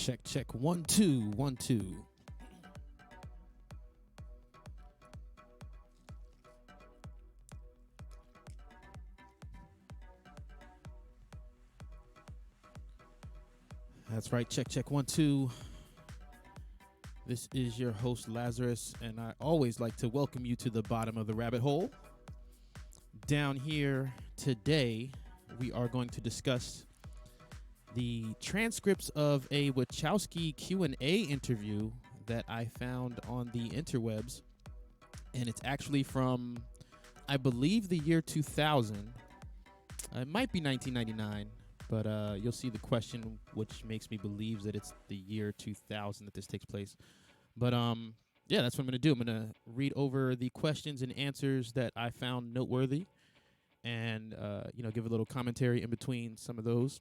Check. 1, 2, 1, 2. That's right. Check. 1, 2. This is your host, Lazarus, and I always like to welcome you to the bottom of the rabbit hole. Down here today, we are going to discuss the transcripts of a Wachowski Q&A interview that I found on the interwebs. And it's actually from, I believe, the year 2000. It might be 1999. But you'll see the question, which makes me believe that it's the year 2000 that this takes place. But yeah, that's what I'm going to do. I'm going to read over the questions and answers that I found noteworthy, and give a little commentary in between some of those.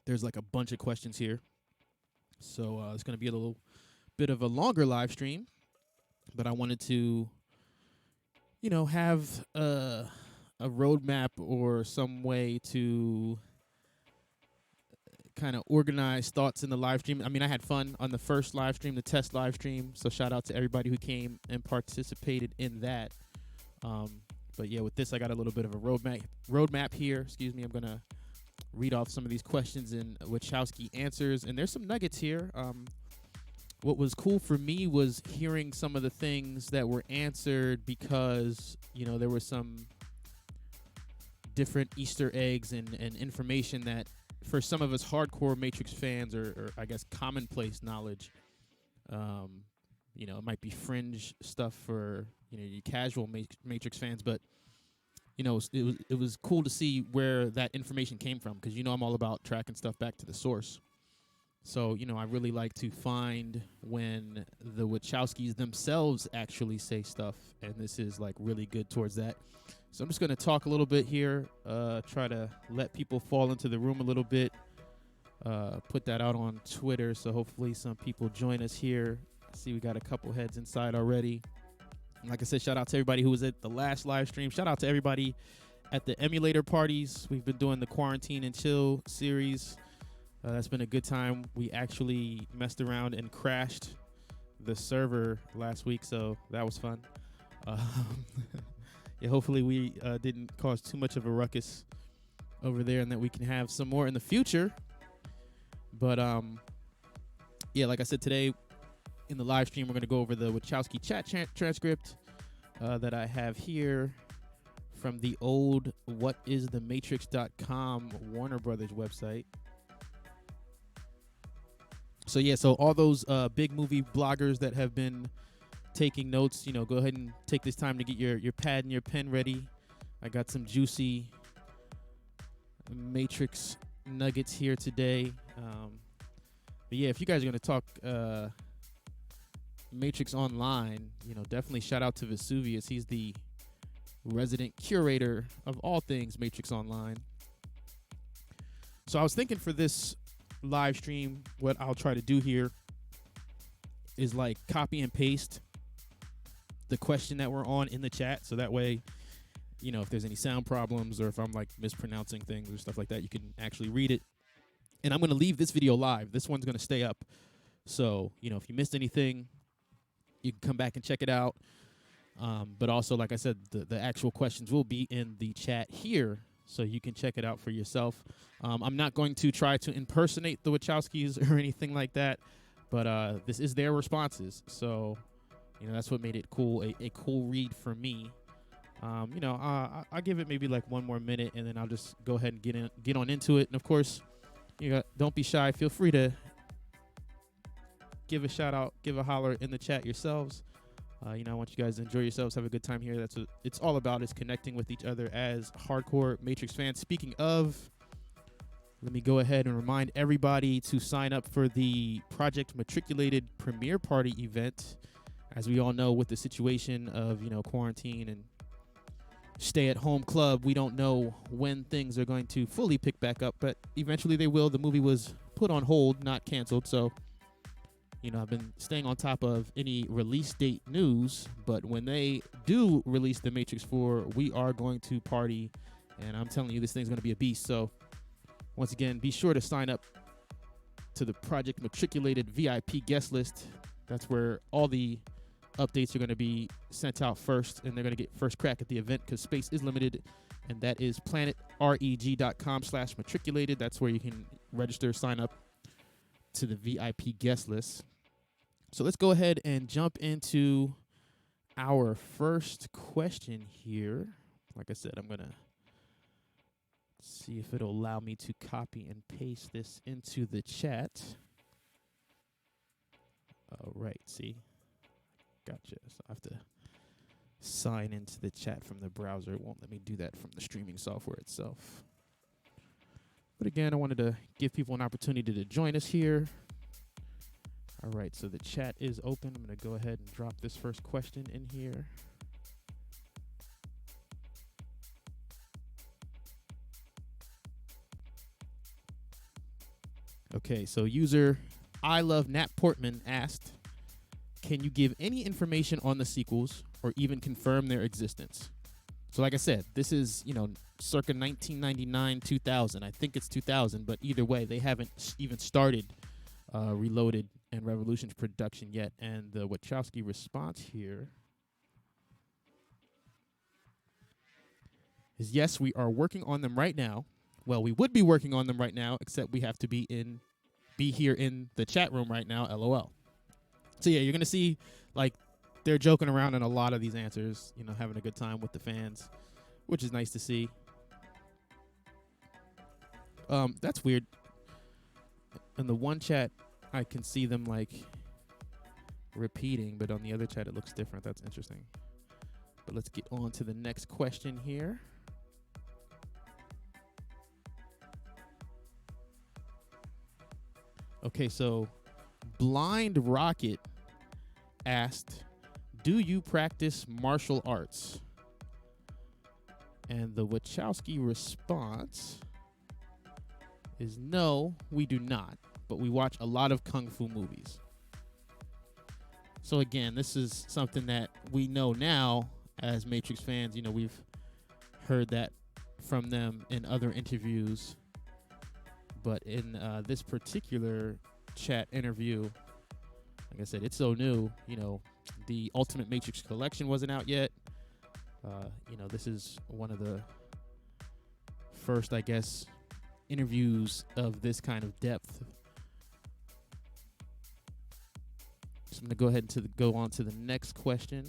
There's like a bunch of questions here, so it's going to be a little bit of a longer live stream. But I wanted to, have a roadmap or some way to kind of organize thoughts in the live stream. I mean, I had fun on the first live stream, the test live stream. So shout out to everybody who came and participated in that. But yeah, with this, I got a little bit of a roadmap here. Excuse me. I'm going to read off some of these questions and Wachowski answers. And there's some nuggets here. What was cool for me was hearing some of the things that were answered because, there were some different Easter eggs and information that, for some of us hardcore Matrix fans or I guess commonplace knowledge, it might be fringe stuff for, you casual Matrix fans, but, it was cool to see where that information came from because, I'm all about tracking stuff back to the source. So, I really like to find when the Wachowskis themselves actually say stuff, and this is like really good towards that. So I'm just going to talk a little bit here, try to let people fall into the room a little bit, put that out on Twitter, so hopefully some people join us here. I see we got a couple heads inside already. And like I said, shout out to everybody who was at the last live stream. Shout out to everybody at the emulator parties. We've been doing the Quarantine and Chill series. That's been a good time. We actually messed around and crashed the server last week, so that was fun. Yeah, hopefully we didn't cause too much of a ruckus over there and that we can have some more in the future. But, yeah, like I said, today in the live stream, we're going to go over the Wachowski chat transcript that I have here from the old whatisthematrix.com Warner Brothers website. So, yeah, so all those big movie bloggers that have been taking notes, go ahead and take this time to get your pad and your pen ready. I got some juicy Matrix nuggets here today. But yeah, if you guys are going to talk Matrix Online, definitely shout out to Vesuvius. He's the resident curator of all things Matrix Online. So I was thinking for this live stream, what I'll try to do here is like copy and paste the question that we're on in the chat, so that way, if there's any sound problems or if I'm like mispronouncing things or stuff like that, you can actually read it. And I'm going to leave this video live. This one's going to stay up. So, if you missed anything, you can come back and check it out. But also, like I said, the actual questions will be in the chat here, so you can check it out for yourself. I'm not going to try to impersonate the Wachowskis or anything like that, but this is their responses. So, that's what made it cool, a cool read for me. I'll give it maybe like one more minute, and then I'll just go ahead and get on into it. And, of course, don't be shy. Feel free to give a shout-out, give a holler in the chat yourselves. I want you guys to enjoy yourselves, have a good time here. That's what it's all about, is connecting with each other as hardcore Matrix fans. Speaking of, let me go ahead and remind everybody to sign up for the Project Matriculated premiere party event. As we all know, with the situation of, quarantine and stay-at-home club, we don't know when things are going to fully pick back up, but eventually they will. The movie was put on hold, not canceled, so I've been staying on top of any release date news, but when they do release The Matrix 4, we are going to party, and I'm telling you, this thing's going to be a beast. So once again, be sure to sign up to the Project Matriculated VIP guest list. That's where all the updates are going to be sent out first, and they're going to get first crack at the event because space is limited, and that is planetreg.com/matriculated. That's where you can register, sign up to the VIP guest list. So let's go ahead and jump into our first question here. Like I said, I'm going to see if it'll allow me to copy and paste this into the chat. All right, see? Gotcha. So I have to sign into the chat from the browser. It won't let me do that from the streaming software itself. But again, I wanted to give people an opportunity to join us here. All right, so the chat is open. I'm going to go ahead and drop this first question in here. Okay, so user I Love Nat Portman asked, can you give any information on the sequels or even confirm their existence? So like I said, this is, circa 1999, 2000. I think it's 2000, but either way, they haven't even started Reloaded and Revolution's production yet. And the Wachowski response here is, yes, we are working on them right now. Well, we would be working on them right now, except we have to be here in the chat room right now, LOL. So yeah, you're going to see, they're joking around in a lot of these answers, having a good time with the fans, which is nice to see. That's weird. In the one chat, I can see them, repeating, but on the other chat, it looks different. That's interesting. But let's get on to the next question here. Okay, so Blind Rocket asked, do you practice martial arts? And the Wachowski response is, no, we do not, but we watch a lot of kung fu movies. So again, this is something that we know now as Matrix fans. We've heard that from them in other interviews. But in this particular chat interview, like I said, it's so new. The Ultimate Matrix Collection wasn't out yet. This is one of the first, I guess, interviews of this kind of depth. So I'm going to go ahead and go on to the next question.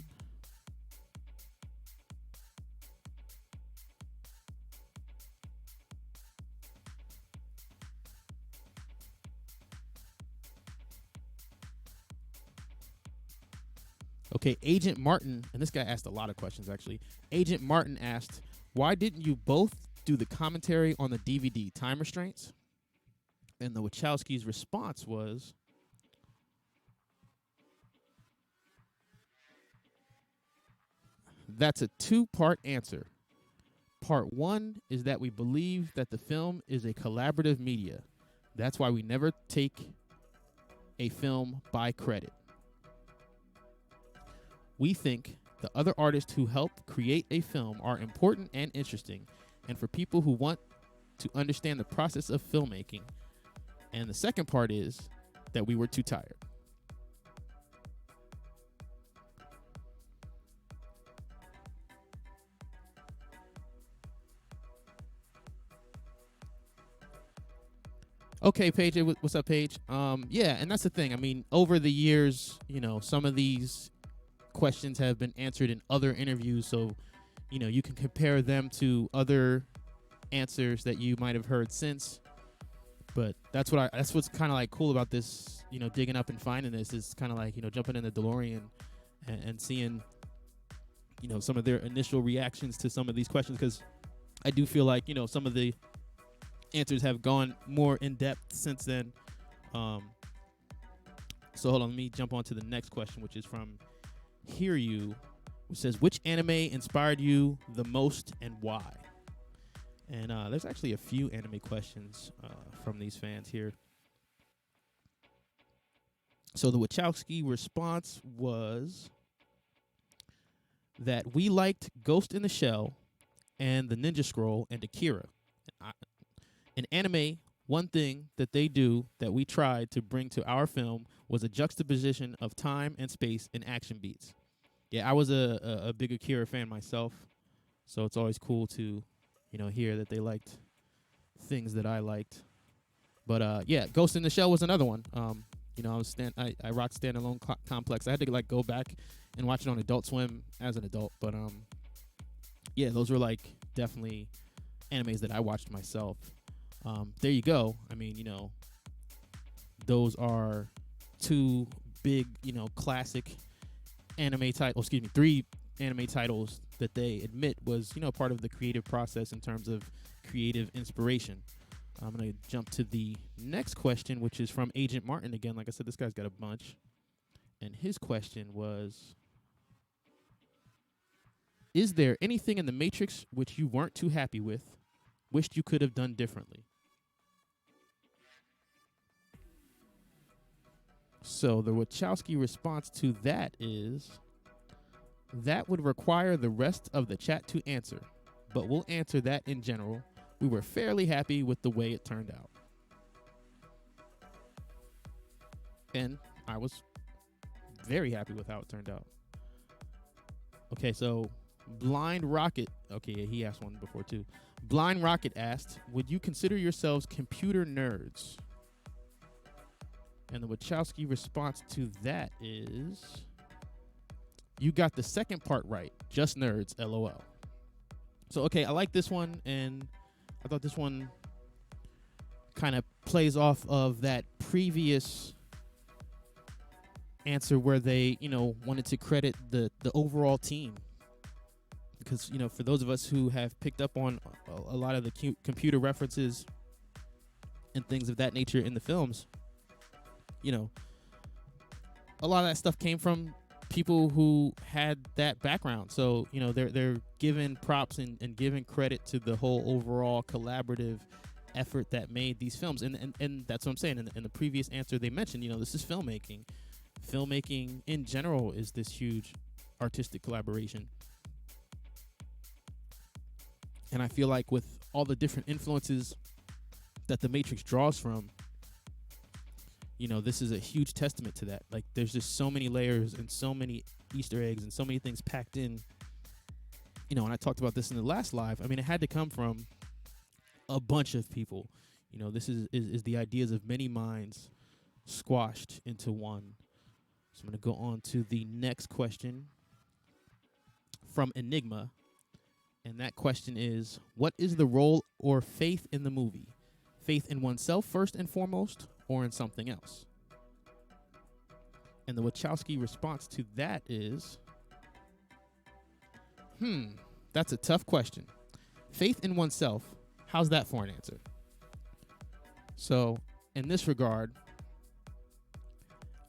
Okay, Agent Martin, and this guy asked a lot of questions, actually. Agent Martin asked, why didn't you both do the commentary on the DVD, Time Restraints? And the Wachowskis' response was, that's a two-part answer. Part one is that we believe that the film is a collaborative media. That's why we never take a film by credit. We think the other artists who help create a film are important and interesting, and for people who want to understand the process of filmmaking. And the second part is that we were too tired. Okay, Paige, what's up, Paige? Yeah, and that's the thing. I mean, over the years, some of these questions have been answered in other interviews, so you can compare them to other answers that you might have heard since. But that's what's kind of cool about this, digging up and finding this is kind of jumping in the DeLorean and seeing some of their initial reactions to some of these questions, because I do feel like some of the answers have gone more in depth since then. So hold on, let me jump on to the next question, which is from Hear You, which says, which anime inspired you the most and why? And there's actually a few anime questions from these fans here. So the Wachowski response was that we liked Ghost in the Shell and the Ninja Scroll and Akira. In anime, One thing that they do that we tried to bring to our film was a juxtaposition of time and space in action beats. Yeah, I was a big Akira fan myself, so it's always cool to, hear that they liked things that I liked. But yeah, Ghost in the Shell was another one. I rocked Standalone Complex. I had to go back and watch it on Adult Swim as an adult, but yeah, those were definitely animes that I watched myself. There you go. I mean, those are two big, classic anime titles. Excuse me, 3 anime titles that they admit was, part of the creative process in terms of creative inspiration. I'm going to jump to the next question, which is from Agent Martin again. Like I said, this guy's got a bunch. And his question was, is there anything in The Matrix which you weren't too happy with, wished you could have done differently? So the Wachowski response to that is, that would require the rest of the chat to answer, but we'll answer that in general. We were fairly happy with the way it turned out. And I was very happy with how it turned out. Okay, so Blind Rocket. Okay, yeah, he asked one before too. Blind Rocket asked, would you consider yourselves computer nerds? And the Wachowski response to that is, you got the second part right. Just nerds, LOL. So, okay, I like this one, and I thought this one kind of plays off of that previous answer where they, wanted to credit the overall team. Because, for those of us who have picked up on a lot of the computer references and things of that nature in the films, a lot of that stuff came from people who had that background. So, they're given props and given credit to the whole overall collaborative effort that made these films. And that's what I'm saying. In the previous answer they mentioned, this is filmmaking. Filmmaking in general is this huge artistic collaboration. And I feel like with all the different influences that The Matrix draws from, this is a huge testament to that. There's just so many layers and so many Easter eggs and so many things packed in. And I talked about this in the last live. I mean, it had to come from a bunch of people. This is the ideas of many minds squashed into one. So I'm going to go on to the next question from Enigma. And that question is, what is the role or faith in the movie? Faith in oneself first and foremost, or in something else? And the Wachowski response to that is, that's a tough question. Faith in oneself, how's that for an answer? So, in this regard,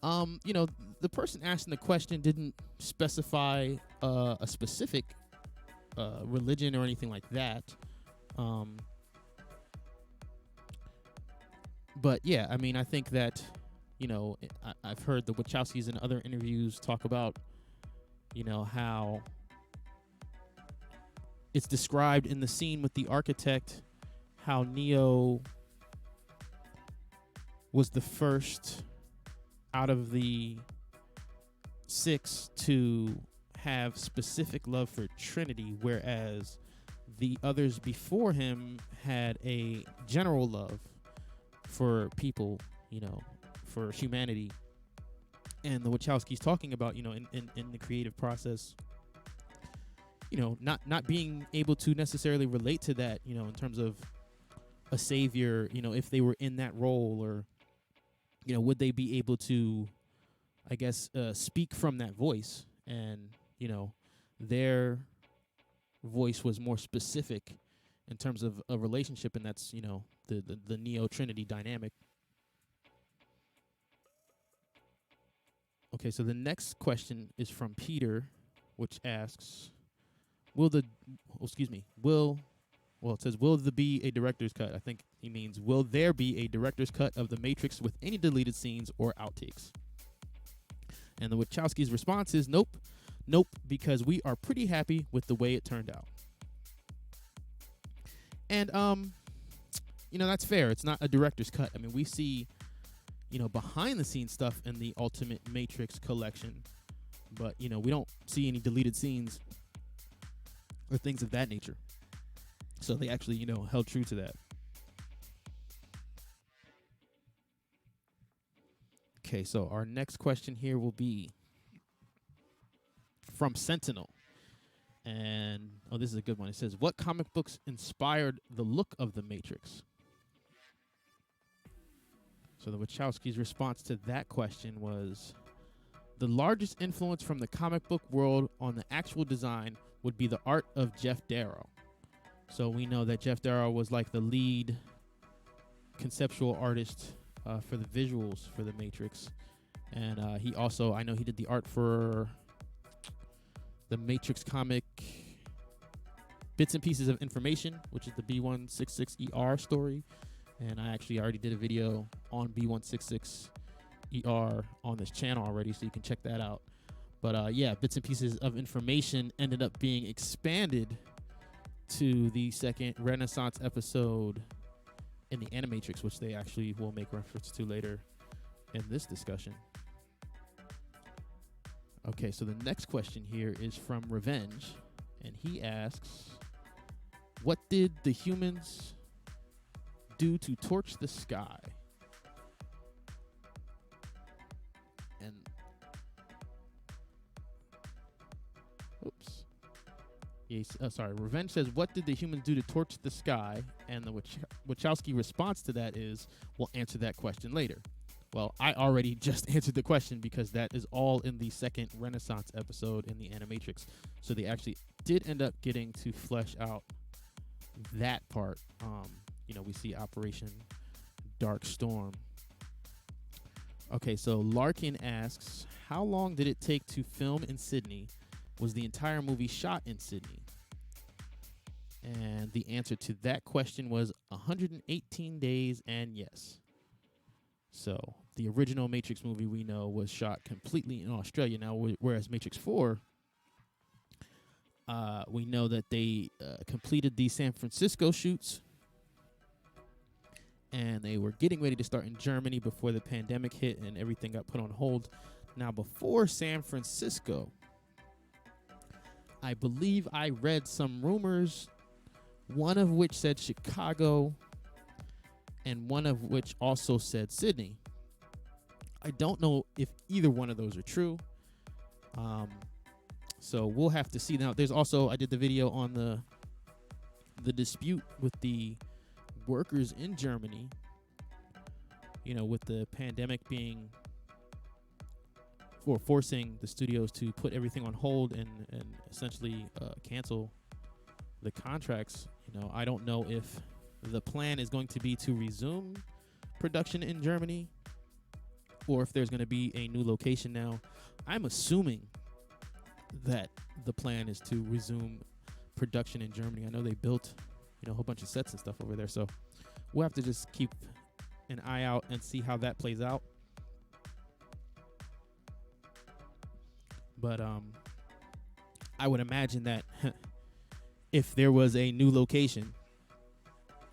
the person asking the question didn't specify a specific religion or anything like that. But yeah, I mean, I think that, I've heard the Wachowskis in other interviews talk about, how it's described in the scene with the architect, how Neo was the first out of the 6 to have specific love for Trinity, whereas the others before him had a general love for people, for humanity. And the Wachowskis talking about, in the creative process, not being able to necessarily relate to that, in terms of a savior, if they were in that role, or, would they be able to, I guess, speak from that voice. And, their voice was more specific in terms of a relationship, and that's, the Neo-Trinity dynamic. Okay, so the next question is from Peter, which asks, will there be a director's cut? I think he means, will there be a director's cut of The Matrix with any deleted scenes or outtakes? And the Wachowskis' response is nope, because we are pretty happy with the way it turned out. And that's fair. It's not a director's cut. I mean, we see, behind the scenes stuff in the Ultimate Matrix collection, but, we don't see any deleted scenes or things of that nature. So they actually, held true to that. Okay, so our next question here will be from Sentinel. And, this is a good one. It says, what comic books inspired the look of the Matrix? So the Wachowskis' response to that question was, the largest influence from the comic book world on the actual design would be the art of Jeff Darrow. So we know that Jeff Darrow was like the lead conceptual artist for the visuals for the Matrix. And he also, I know he did the art for the Matrix comic Bits and Pieces of Information, which is the B166ER story. And I actually already did a video on B166ER on this channel already, so you can check that out. But yeah, Bits and Pieces of Information ended up being expanded to the second Renaissance episode in the Animatrix, which they actually will make reference to later in this discussion. Okay, so the next question here is from Revenge, and he asks, what did the humans do to torch the sky? And oops. Yes, sorry. Revenge says, what did the humans do to torch the sky? And the Wachowski response to that is, we'll answer that question later. Well, I already just answered the question because that is all in the second Renaissance episode in the Animatrix. So they actually did end up getting to flesh out that part. We see Operation Dark Storm. Okay, so Larkin asks, how long did it take to film in Sydney? Was the entire movie shot in Sydney? And the answer to that question was 118 days and yes. So the original Matrix movie we know was shot completely in Australia. Now, whereas Matrix 4, we know that they completed the San Francisco shoots, and they were getting ready to start in Germany before the pandemic hit and everything got put on hold. Now, before San Francisco, I believe I read some rumors, one of which said Chicago, and one of which also said Sydney. I don't know if either one of those are true. So we'll have to see. Now, there's also, I did the video on the dispute with the workers in Germany, with the pandemic being forcing the studios to put everything on hold and essentially cancel the contracts. I don't know if the plan is going to be to resume production in Germany or if there's going to be a new location now. I'm assuming that the plan is to resume production in Germany. I know they built, a whole bunch of sets and stuff over there, so we'll have to just keep an eye out and see how that plays out. But I would imagine that if there was a new location,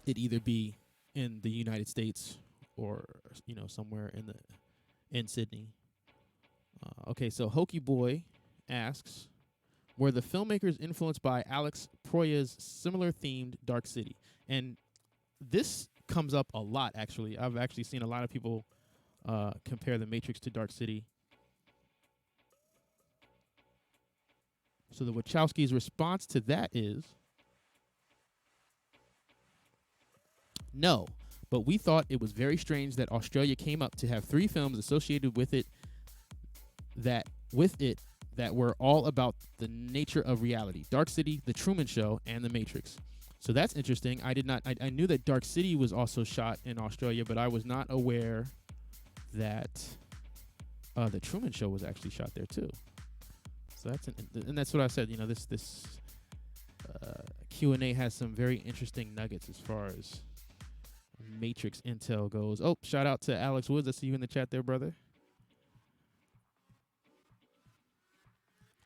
it'd either be in the United States or somewhere in Sydney. Okay, so Hokey Boy asks, were the filmmakers influenced by Alex Proya's similar themed Dark City? And this comes up a lot, actually. I've actually seen a lot of people compare The Matrix to Dark City. So the Wachowskis' response to that is, no, but we thought it was very strange that Australia came up to have 3 films associated with it that were all about the nature of reality: Dark City, The Truman Show, and The Matrix. So that's interesting. I knew that Dark City was also shot in Australia, but I was not aware that The Truman Show was actually shot there too. So that's what I said. This Q&A has some very interesting nuggets as far as Matrix intel goes. Oh, shout out to Alex Woods. I see you in the chat there, brother.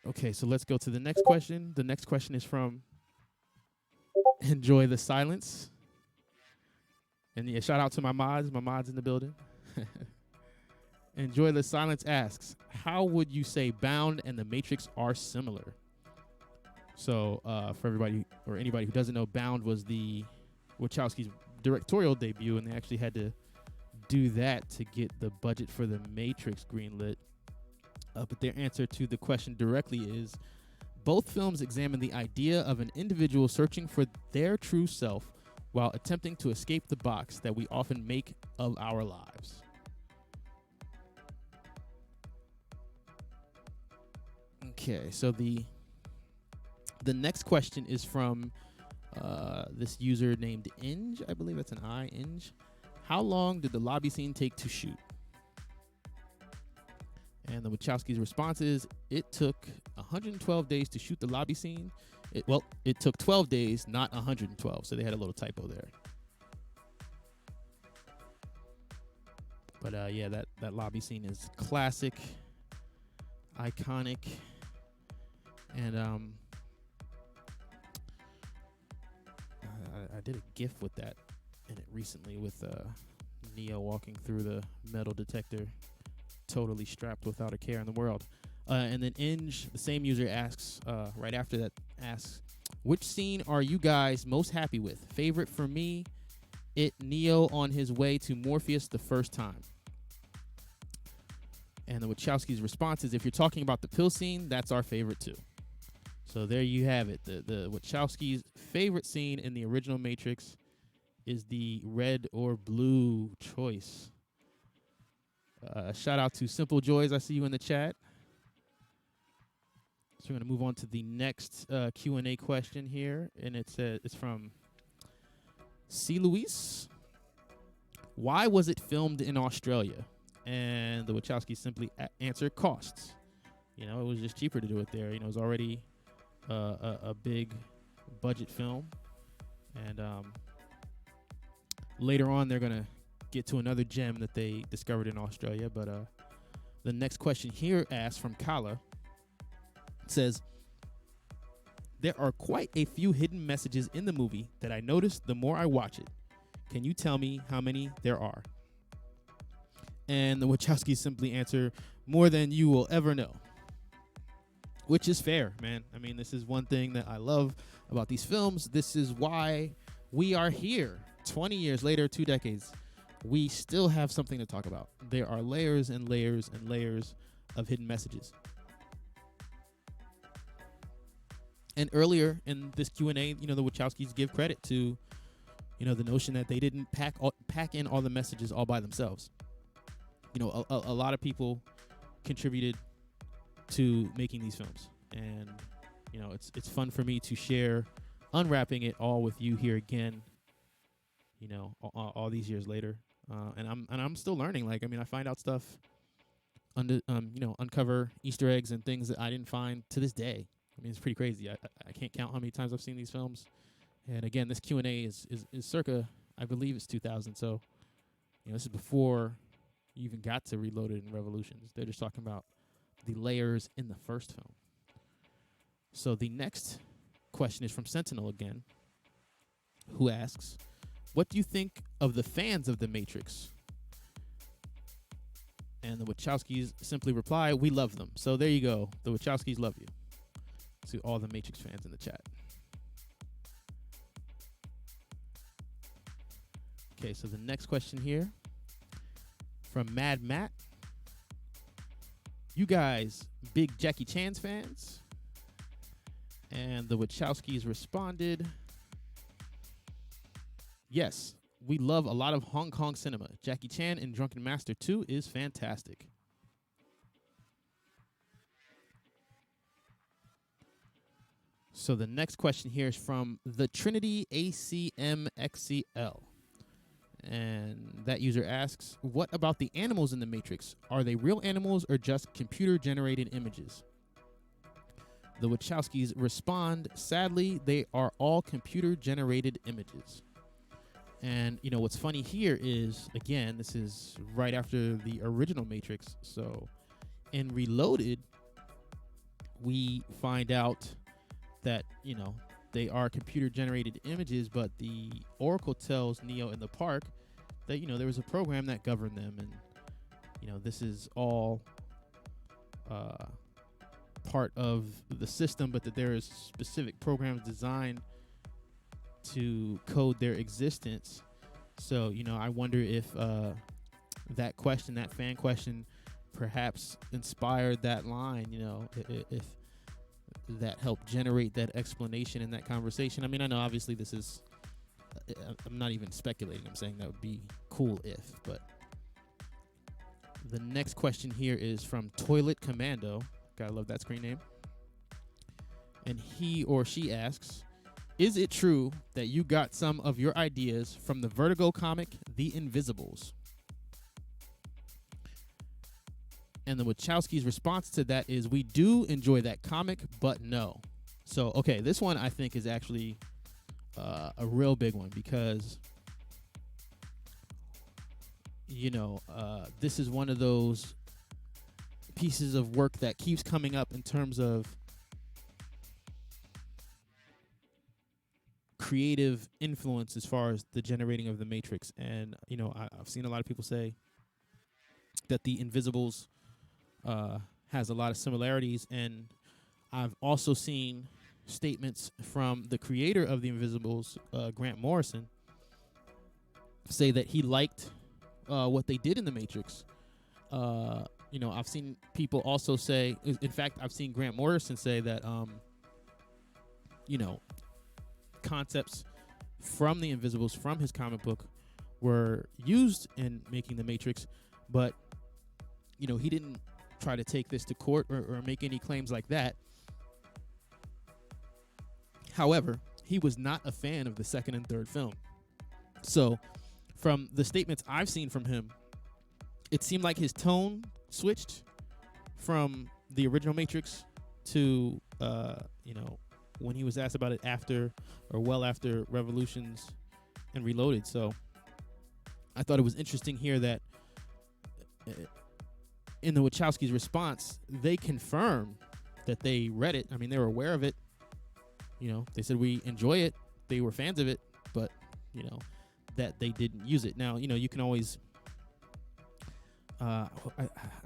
Okay, so let's go to the next question. The next question is from Enjoy the Silence. And yeah, shout out to my mods in the building. Enjoy the Silence asks, how would you say Bound and The Matrix are similar? So for everybody or anybody who doesn't know, Bound was the Wachowski's directorial debut, and they actually had to do that to get the budget for The Matrix greenlit. But their answer to the question directly is, both films examine the idea of an individual searching for their true self while attempting to escape the box that we often make of our lives. Okay, so the next question is from this user named Inge. I believe that's an I, Inge. How long did the lobby scene take to shoot? And the Wachowskis' response is, it took 112 days to shoot the lobby scene. It took 12 days, not 112, so they had a little typo there. But yeah, that lobby scene is classic, iconic, and I did a GIF with that in it recently with Neo walking through the metal detector, totally strapped without a care in the world. And then Inge, the same user, asks, right after that, asks, which scene are you guys most happy with? Favorite for me, Neo on his way to Morpheus the first time. And the Wachowskis' response is, if you're talking about the pill scene, that's our favorite too. So there you have it. The Wachowskis' favorite scene in the original Matrix is the red or blue choice. Shout out to Simple Joys. I see you in the chat. So we're going to move on to the next Q&A question here. And it's from C. Luis. Why was it filmed in Australia? And the Wachowskis simply answer costs. You know, it was just cheaper to do it there. You know, it was already a big budget film. And later on, they're going to get to another gem that they discovered in Australia. But the next question here asked from Kala says, there are quite a few hidden messages in the movie that I noticed the more I watch it. Can you tell me how many there are? And the Wachowskis simply answer, more than you will ever know. Which is fair, man. I mean, this is one thing that I love about these films. This is why we are here 20 years later, 2 decades. We still have something to talk about. There are layers and layers and layers of hidden messages. And earlier in this Q&A, you know, the Wachowskis give credit to, you know, the notion that they didn't pack in all the messages all by themselves. You know, a lot of people contributed to making these films. And, you know, it's fun for me to share unwrapping it all with you here again, you know, all these years later. And I'm still learning. Like, I mean, I find out stuff, you know, uncover Easter eggs and things that I didn't find to this day. I mean, it's pretty crazy. I can't count how many times I've seen these films. And again, this Q&A is circa, I believe it's 2000. So, you know, this is before you even got to Reloaded and Revolutions. They're just talking about the layers in the first film. So the next question is from Sentinel again, who asks, what do you think of the fans of The Matrix? And the Wachowskis simply reply, we love them. So there you go. The Wachowskis love you. To all the Matrix fans in the chat. Okay, so the next question here from Mad Matt. You guys big Jackie Chan's fans? And the Wachowskis responded, yes, we love a lot of Hong Kong cinema. Jackie Chan in Drunken Master 2 is fantastic. So the next question here is from the Trinity ACMXCL. And that user asks, what about the animals in the Matrix? Are they real animals or just computer-generated images? The Wachowskis respond, sadly, they are all computer-generated images. And, you know, what's funny here is, again, this is right after the original Matrix. So in Reloaded, we find out that, you know, they are computer-generated images, but the Oracle tells Neo in the park that, you know, there was a program that governed them, and, you know, this is all part of the system, but that there is specific programs designed to code their existence. So, you know, I wonder if that question, that fan question, perhaps inspired that line, you know, if that helped generate that explanation in that conversation. I mean, I know obviously this is, I'm not even speculating. I'm saying that would be cool if, but the next question here is from Toilet Commando. Gotta love that screen name. And he or she asks, is it true that you got some of your ideas from the Vertigo comic, The Invisibles? And the Wachowskis' response to that is, we do enjoy that comic, but no. So, okay, this one I think is actually a real big one, because, you know, this is one of those pieces of work that keeps coming up in terms of creative influence as far as the generating of the Matrix. And, you know, I've seen a lot of people say that The Invisibles has a lot of similarities, and I've also seen statements from the creator of The Invisibles, Grant Morrison, say that he liked what they did in the Matrix. You know, I've seen people also say, in fact, I've seen Grant Morrison say that, you know, concepts from The Invisibles, from his comic book, were used in making the Matrix, but, you know, he didn't try to take this to court or make any claims like that. However, he was not a fan of the second and third film. So, from the statements I've seen from him, it seemed like his tone switched from the original Matrix to, you know, when he was asked about it after, or well after, Revolutions and Reloaded. So, I thought it was interesting here that in the Wachowskis' response, they confirmed that they read it. I mean, they were aware of it. You know, they said we enjoy it. They were fans of it, but, you know, that they didn't use it. Now, you know, you can always, I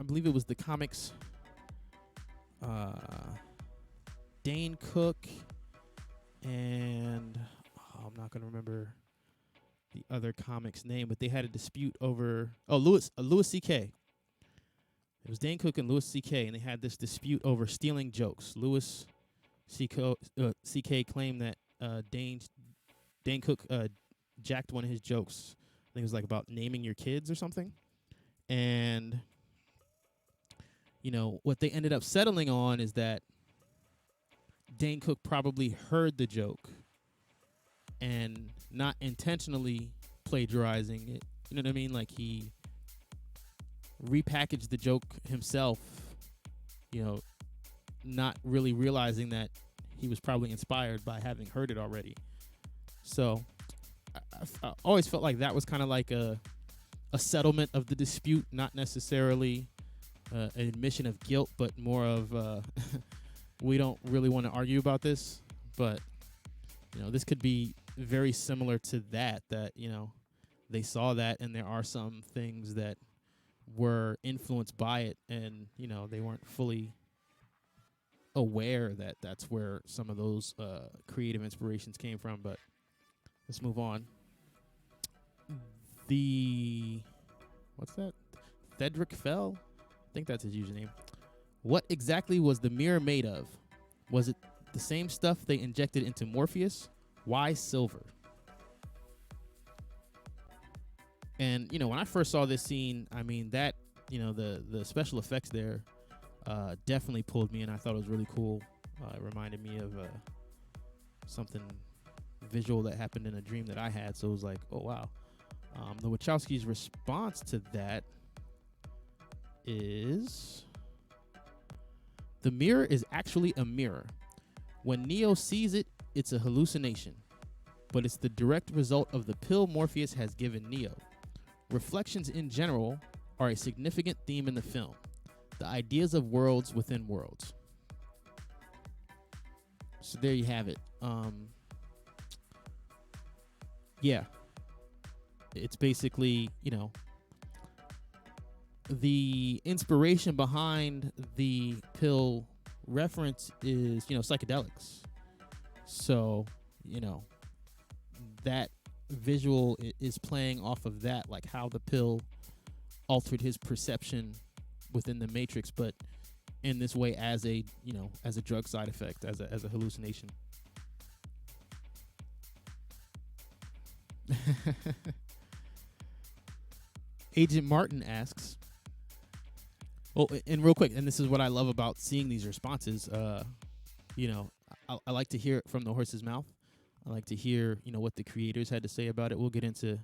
believe it was the comics, Dane Cook and, I'm not going to remember the other comic's name, but they had a dispute over, Louis C.K. It was Dane Cook and Louis C.K., and they had this dispute over stealing jokes. Louis C.K. claimed that Dane Cook jacked one of his jokes. I think it was like about naming your kids or something. And, you know, what they ended up settling on is that Dane Cook probably heard the joke and not intentionally plagiarizing it. You know what I mean? Like, he repackaged the joke himself, you know, not really realizing that he was probably inspired by having heard it already. So I always felt like that was kind of like a settlement of the dispute, not necessarily an admission of guilt, but more of we don't really want to argue about this. But, you know, this could be very similar to that, you know, they saw that, and there are some things that were influenced by it, and, you know, they weren't fully aware that that's where some of those creative inspirations came from. But let's move on. What's that? Thedrick Fell? I think that's his username. What exactly was the mirror made of? Was it the same stuff they injected into Morpheus? Why silver? And, you know, when I first saw this scene, I mean, that, you know, the special effects there definitely pulled me in. I thought it was really cool. It reminded me of something visual that happened in a dream that I had. So it was like, oh, wow. The Wachowskis' response to that is, the mirror is actually a mirror. When Neo sees it, it's a hallucination, but it's the direct result of the pill Morpheus has given Neo. Reflections in general are a significant theme in the film. The ideas of worlds within worlds. So there you have it. Yeah. it's basically, the inspiration behind the pill reference is, psychedelics. So, that visual is playing off of that, like how the pill altered his perception within the Matrix, but in this way as a drug side effect, as a hallucination. Agent Martin asks, oh, and real quick, and this is what I love about seeing these responses. I like to hear it from the horse's mouth. I like to hear, what the creators had to say about it. We'll get into,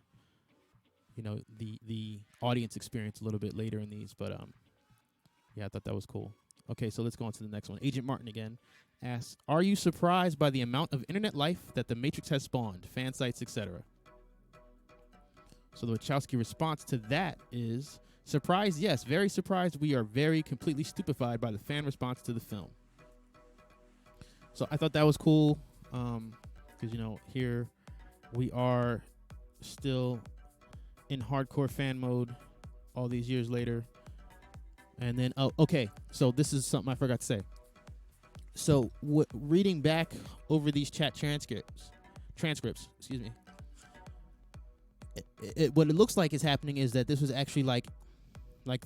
the audience experience a little bit later in these, but yeah, I thought that was cool. Okay, so let's go on to the next one. Agent Martin again asks, are you surprised by the amount of internet life that the Matrix has spawned, fan sites, etc.? So the Wachowski response to that is, surprised, yes, very surprised. We are very completely stupefied by the fan response to the film. So I thought that was cool, because, here we are still in hardcore fan mode all these years later. And then, okay, so this is something I forgot to say. So reading back over these chat transcripts, excuse me, what it looks like is happening is that this was actually like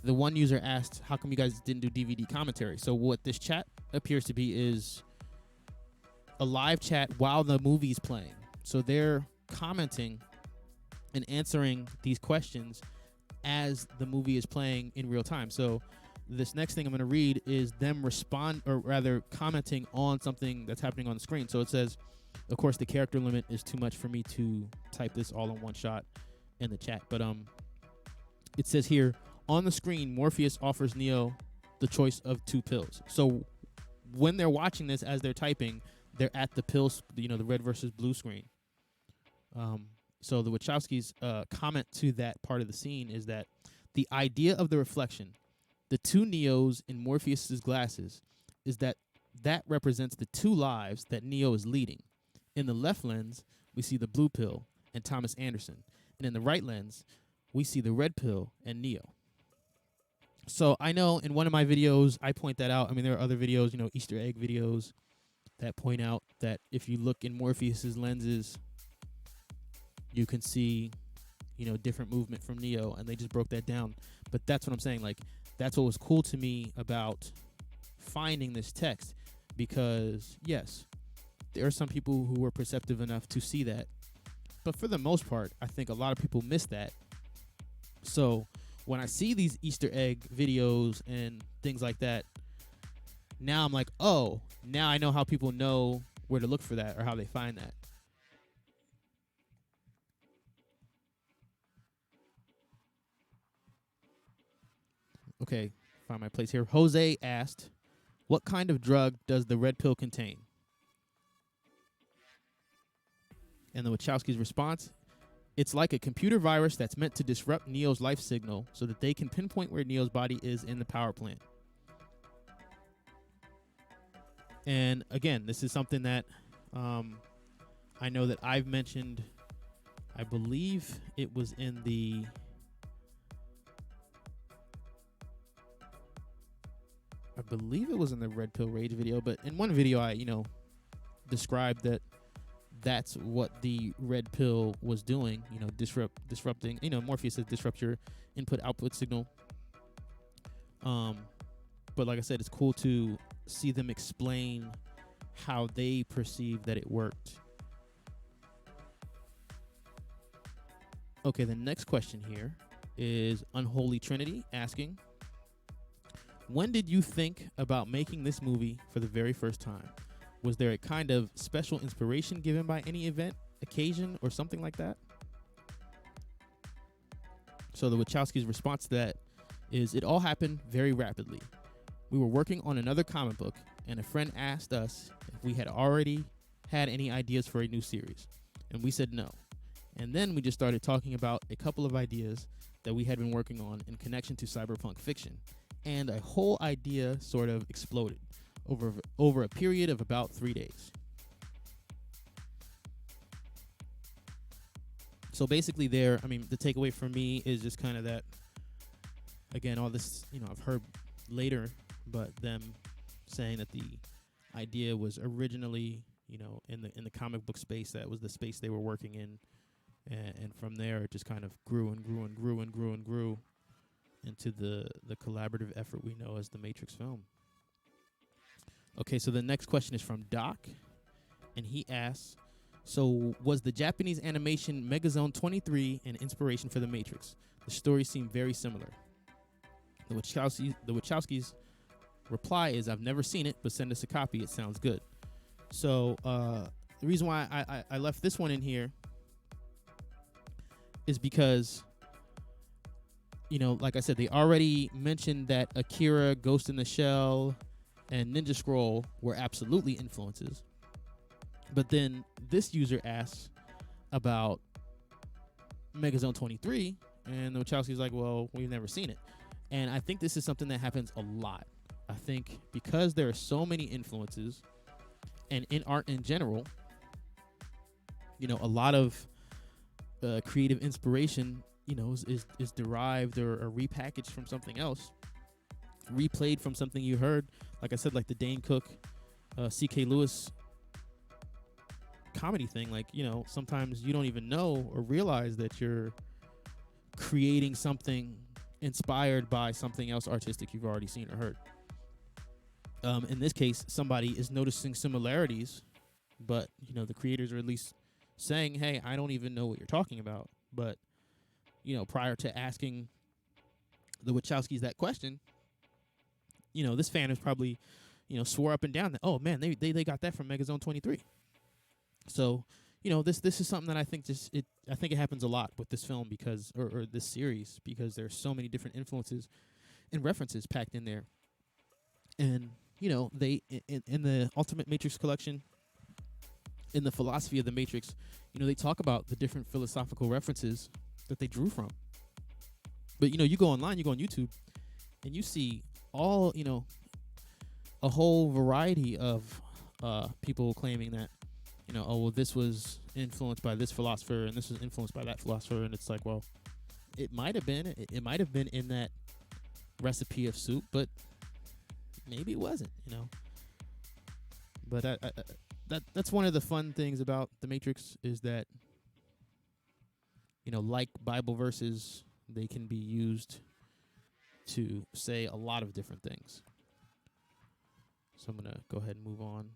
the one user asked, how come you guys didn't do DVD commentary? So what this chat appears to be is a live chat while the movie's playing. So they're commenting and answering these questions as the movie is playing in real time. So this next thing I'm going to read is them commenting on something that's happening on the screen. So it says, of course, the character limit is too much for me to type this all in one shot in the chat. But it says here, on the screen, Morpheus offers Neo the choice of 2 pills. So when they're watching this as they're typing, they're at the pills, the red versus blue screen. So the Wachowskis' comment to that part of the scene is that the idea of the reflection, the 2 Neos in Morpheus's glasses, is that represents the 2 lives that Neo is leading. In the left lens, we see the blue pill and Thomas Anderson. And in the right lens, we see the red pill and Neo. So I know in one of my videos, I point that out. I mean, there are other videos, Easter egg videos that point out that if you look in Morpheus's lenses, you can see, different movement from Neo, and they just broke that down. But that's what I'm saying. Like, that's what was cool to me about finding this text, because, yes, there are some people who were perceptive enough to see that. But for the most part, I think a lot of people miss that. So when I see these Easter egg videos and things like that, now I'm like, oh, now I know how people know where to look for that or how they find that. Okay, find my place here. Jose asked, what kind of drug does the red pill contain? And the Wachowskis' response, it's like a computer virus that's meant to disrupt Neo's life signal so that they can pinpoint where Neo's body is in the power plant. And again, this is something that I know that I've mentioned. I believe it was in the Red Pill Rage video, but in one video I, described that that's what the red pill was doing, disrupting, Morpheus says disrupt your input-output signal. But like I said, it's cool to see them explain how they perceive that it worked. Okay, the next question here is Unholy Trinity asking, when did you think about making this movie for the very first time? Was there a kind of special inspiration given by any event, occasion, or something like that? So the Wachowskis' response to that is, it all happened very rapidly. We were working on another comic book, and a friend asked us if we had already had any ideas for a new series, and we said no. And then we just started talking about a couple of ideas that we had been working on in connection to cyberpunk fiction, and a whole idea sort of exploded over a period of about 3 days. So basically, the takeaway for me is just kind of that. Again, all this, I've heard later, but them saying that the idea was originally, in the comic book space, that was the space they were working in, and from there it just kind of grew and grew and grew and grew and grew into the collaborative effort we know as the Matrix film. Okay, so the next question is from Doc, and he asks, so was the Japanese animation Megazone 23 an inspiration for the Matrix? The story seemed very similar. The Wachowskis' reply is, I've never seen it, but send us a copy. It sounds good. So the reason why I left this one in here is because, like I said, they already mentioned that Akira, Ghost in the Shell, and Ninja Scroll were absolutely influences. But then this user asks about Megazone 23, and the Wachowski's like, well, we've never seen it. And I think this is something that happens a lot. I think because there are so many influences, and in art in general, a lot of creative inspiration, is derived or repackaged from something else, replayed from something you heard. Like I said, like the Dane Cook, C.K. Lewis comedy thing. Like, sometimes you don't even know or realize that you're creating something inspired by something else artistic you've already seen or heard. In this case, somebody is noticing similarities, but the creators are at least saying, hey, I don't even know what you're talking about. But prior to asking the Wachowskis that question, this fan is probably swore up and down that, oh man, they got that from Megazone 23. So this is something that I think I think it happens a lot with this film because or this series, because there's so many different influences and references packed in there. And they in the Ultimate Matrix collection, in the philosophy of the Matrix, they talk about the different philosophical references that they drew from. But you go online, you go on YouTube, and you see all a whole variety of people claiming that oh, well, this was influenced by this philosopher and this was influenced by that philosopher, and it's like, well, it might have been in that recipe of soup, but maybe it wasn't, But that's one of the fun things about the Matrix is that like Bible verses, they can be used to say a lot of different things. So I'm gonna go ahead and move on.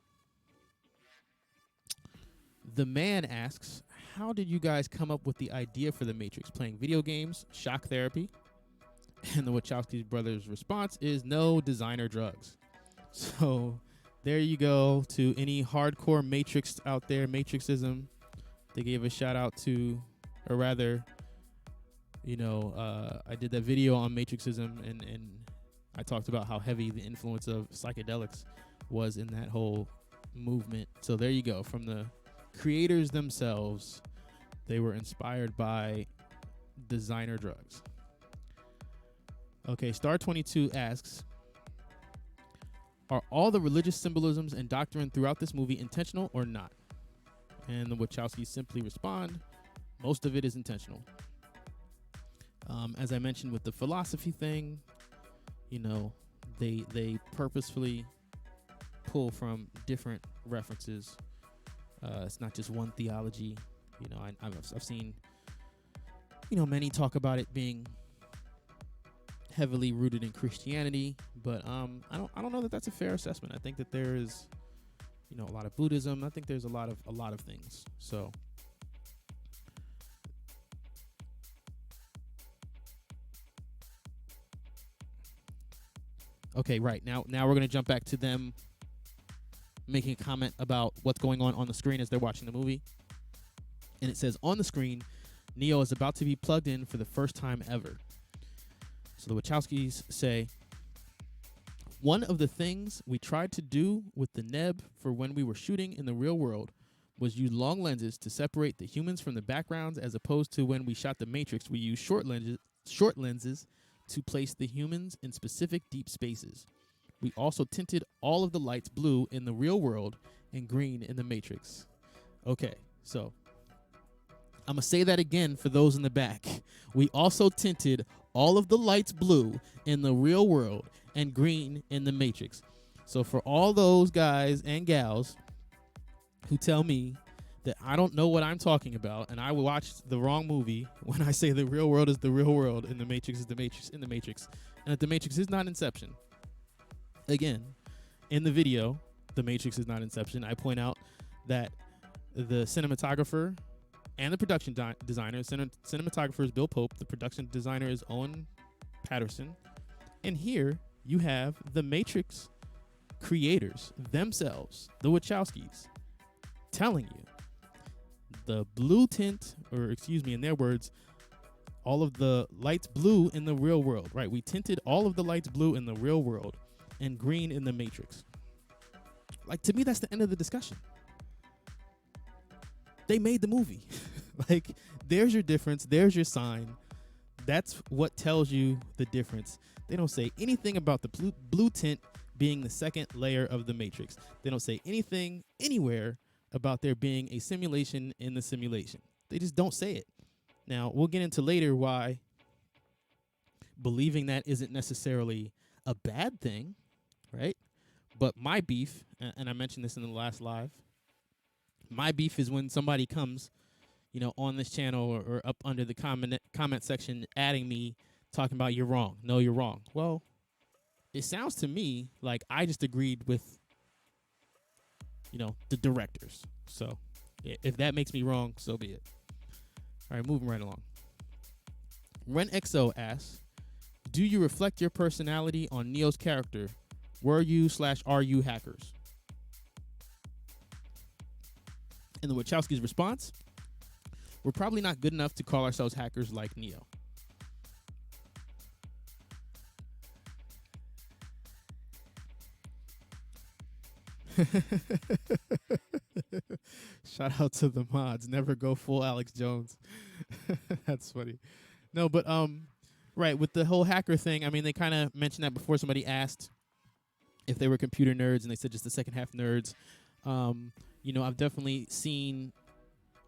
The man asks, how did you guys come up with the idea for the Matrix? Playing video games, shock therapy? And the Wachowski brothers' response is no, designer drugs. So there you go to any hardcore Matrix out there, Matrixism. They gave a shout out to, or rather, I did that video on Matrixism, and I talked about how heavy the influence of psychedelics was in that whole movement. So there you go. From the creators themselves, they were inspired by designer drugs. Okay, Star22 asks, are all the religious symbolisms and doctrine throughout this movie intentional or not? And the Wachowskis simply respond, most of it is intentional. As I mentioned with the philosophy thing, they purposefully pull from different references. It's not just one theology. I've seen, many talk about it being heavily rooted in Christianity, but I don't know that that's a fair assessment. I think that there is, a lot of Buddhism. I think there's a lot of things. So okay, right now we're gonna jump back to them making a comment about what's going on the screen as they're watching the movie. And it says, on the screen, Neo is about to be plugged in for the first time ever. So the Wachowskis say, one of the things we tried to do with the Neb for when we were shooting in the real world was use long lenses to separate the humans from the backgrounds, as opposed to when we shot the Matrix, we used short lenses to place the humans in specific deep spaces. We also tinted all of the lights blue in the real world and green in the Matrix. Okay, so I'm going to say that again for those in the back. We also tinted all of the lights blue in the real world and green in the Matrix. So for all those guys and gals who tell me that I don't know what I'm talking about and I watched the wrong movie when I say the real world is the real world and the Matrix is the Matrix in the Matrix, and that the Matrix is not Inception. Again, in the video, the Matrix is not Inception. I point out that the cinematographer and the production designer, cinematographer is Bill Pope, the production designer is Owen Patterson, and here you have the Matrix creators themselves, the Wachowskis, telling you the blue tint, or excuse me, in their words, all of the lights blue in the real world, right? We tinted all of the lights blue in the real world and green in the Matrix. Like, to me, that's the end of the discussion. They made the movie. Like, there's your difference. There's your sign. That's what tells you the difference. They don't say anything about the blue tint being the second layer of the Matrix. They don't say anything anywhere about there being a simulation in the simulation. They just don't say it. Now, we'll get into later why believing that isn't necessarily a bad thing, right? But my beef, and I mentioned this in the last live, my beef is when somebody comes, you know, on this channel or up under the comment section adding me, talking about you're wrong. No, you're wrong. Well, it sounds to me like I just agreed with, you know, the directors. So if that makes me wrong, so be it. All right, moving right along. RenXO asks, do you reflect your personality on Neo's character? Were you/are you hackers? And the Wachowskis' response, we're probably not good enough to call ourselves hackers like Neo. Shout out to the mods. Never go full Alex Jones. That's funny. No, but right, with the whole hacker thing, I mean, they kind of mentioned that before. Somebody asked if they were computer nerds, and they said just the second half nerds. You know, I've definitely seen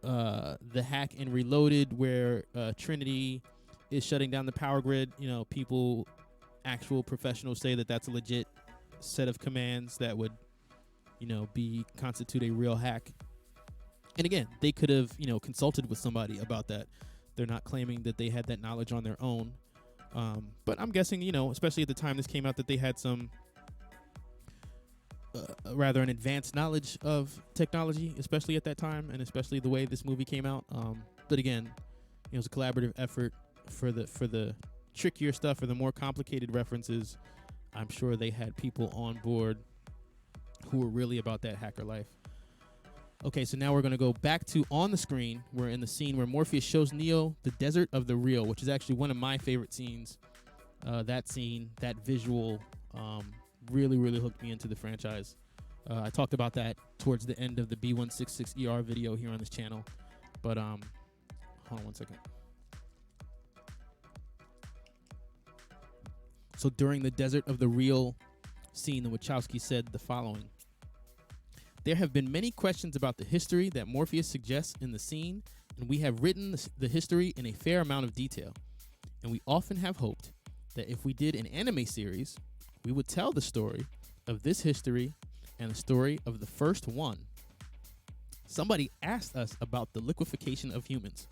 the hack in Reloaded where Trinity is shutting down the power grid. You know, people, actual professionals say that that's a legit set of commands that would, you know, constitute a real hack. And again, they could have, you know, consulted with somebody about that. They're not claiming that they had that knowledge on their own. But I'm guessing, you know, especially at the time this came out, that they had some rather an advanced knowledge of technology, especially at that time, and especially the way this movie came out. But again, it was a collaborative effort for the trickier stuff or the more complicated references. I'm sure they had people on board who were really about that hacker life. Okay, so now we're going to go back to on the screen. We're in the scene where Morpheus shows Neo the desert of the real, which is actually one of my favorite scenes. That scene, that visual, really, really hooked me into the franchise. I talked about that towards the end of the B166ER video here on this channel. But hold on one second. So during the desert of the real scene, the Wachowski said the following. There have been many questions about the history that Morpheus suggests in the scene, and we have written the history in a fair amount of detail. And we often have hoped that if we did an anime series, we would tell the story of this history and the story of the first one. Somebody asked us about the liquefaction of humans.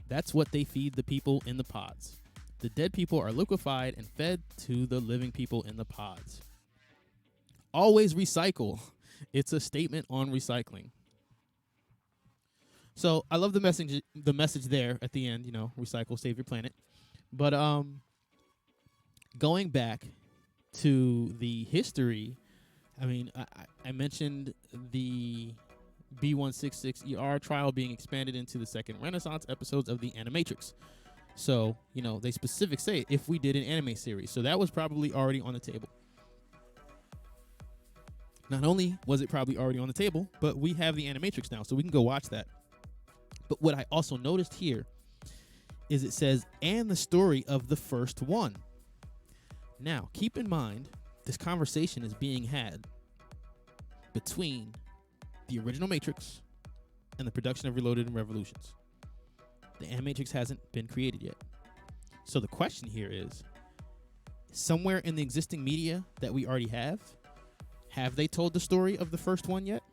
That's what they feed the people in the pods. The dead people are liquefied and fed to the living people in the pods. Always recycle. It's a statement on recycling. So I love the message there at the end, you know, recycle, save your planet. But going back to the history, I mean, I mentioned the B166ER trial being expanded into the second Renaissance episodes of the Animatrix. So, you know, they specifically say if we did an anime series. So that was probably already on the table. Not only was it probably already on the table, but we have the Animatrix now, so we can go watch that. But what I also noticed here is it says, and the story of the first one. Now, keep in mind, this conversation is being had between the original Matrix and the production of Reloaded and Revolutions. The Animatrix hasn't been created yet. So the question here is, somewhere in the existing media that we already have they told the story of the first one yet?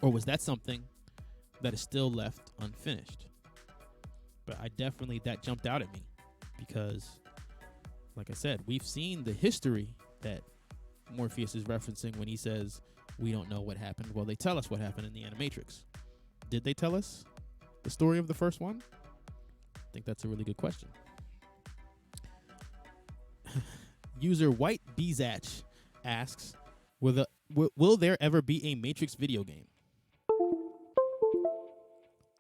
Or was that something that is still left unfinished? But that jumped out at me because, like I said, we've seen the history that Morpheus is referencing when he says, we don't know what happened. Well, they tell us what happened in the Animatrix. Did they tell us the story of the first one? I think that's a really good question. User White Bezach asks, will there ever be a Matrix video game?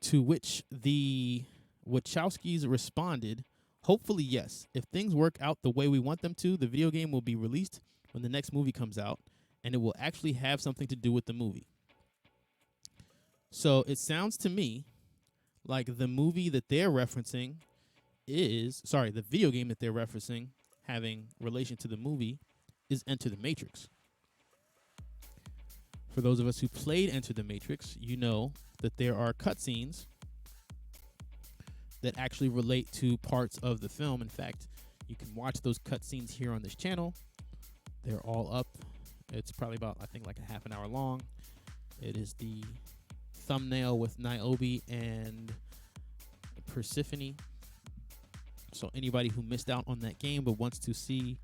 To which the Wachowskis responded, hopefully yes. If things work out the way we want them to, the video game will be released when the next movie comes out, and it will actually have something to do with the movie. So it sounds to me like the movie that they're referencing the video game that they're referencing having relation to the movie is Enter the Matrix. For those of us who played Enter the Matrix, you know that there are cutscenes that actually relate to parts of the film. In fact, you can watch those cutscenes here on this channel. They're all up. It's probably about, I think, like a half an hour long. It is the thumbnail with Niobe and Persephone. So anybody who missed out on that game but wants to see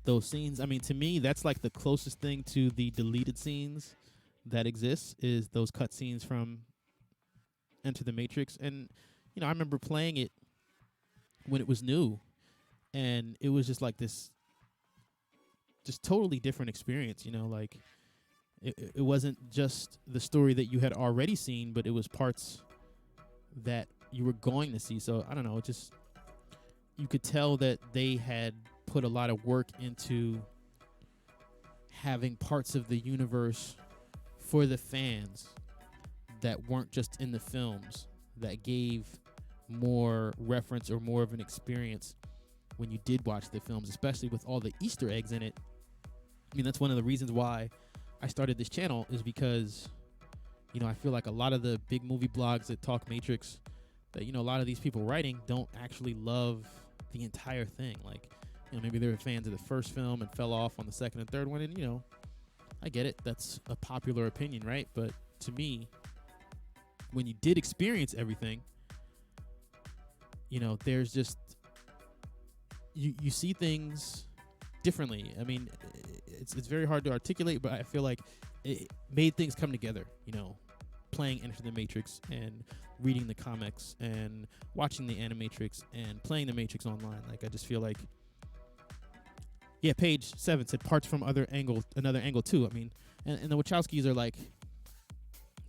those scenes, I mean, to me, that's like the closest thing to the deleted scenes that exists is those cutscenes from Enter the Matrix. And, you know, I remember playing it when it was new, and it was just like this just totally different experience, you know, like it wasn't just the story that you had already seen, but it was parts that you were going to see. So I don't know, you could tell that they had put a lot of work into having parts of the universe for the fans that weren't just in the films, that gave more reference or more of an experience when you did watch the films, especially with all the Easter eggs in it. I mean, that's one of the reasons why I started this channel, is because, you know, I feel like a lot of the big movie blogs that talk Matrix, that, you know, a lot of these people writing don't actually love the entire thing. Like, you know, maybe they were fans of the first film and fell off on the second and third one, and, you know, I get it. That's a popular opinion, right? But to me, when you did experience everything, you know, there's just, you see things differently. I mean, it's very hard to articulate, but I feel like it made things come together, you know, playing Enter the Matrix and reading the comics and watching the Animatrix and playing the Matrix online. Like, I just feel like, yeah, page 7 said parts from another angle too. I mean, and the Wachowskis are like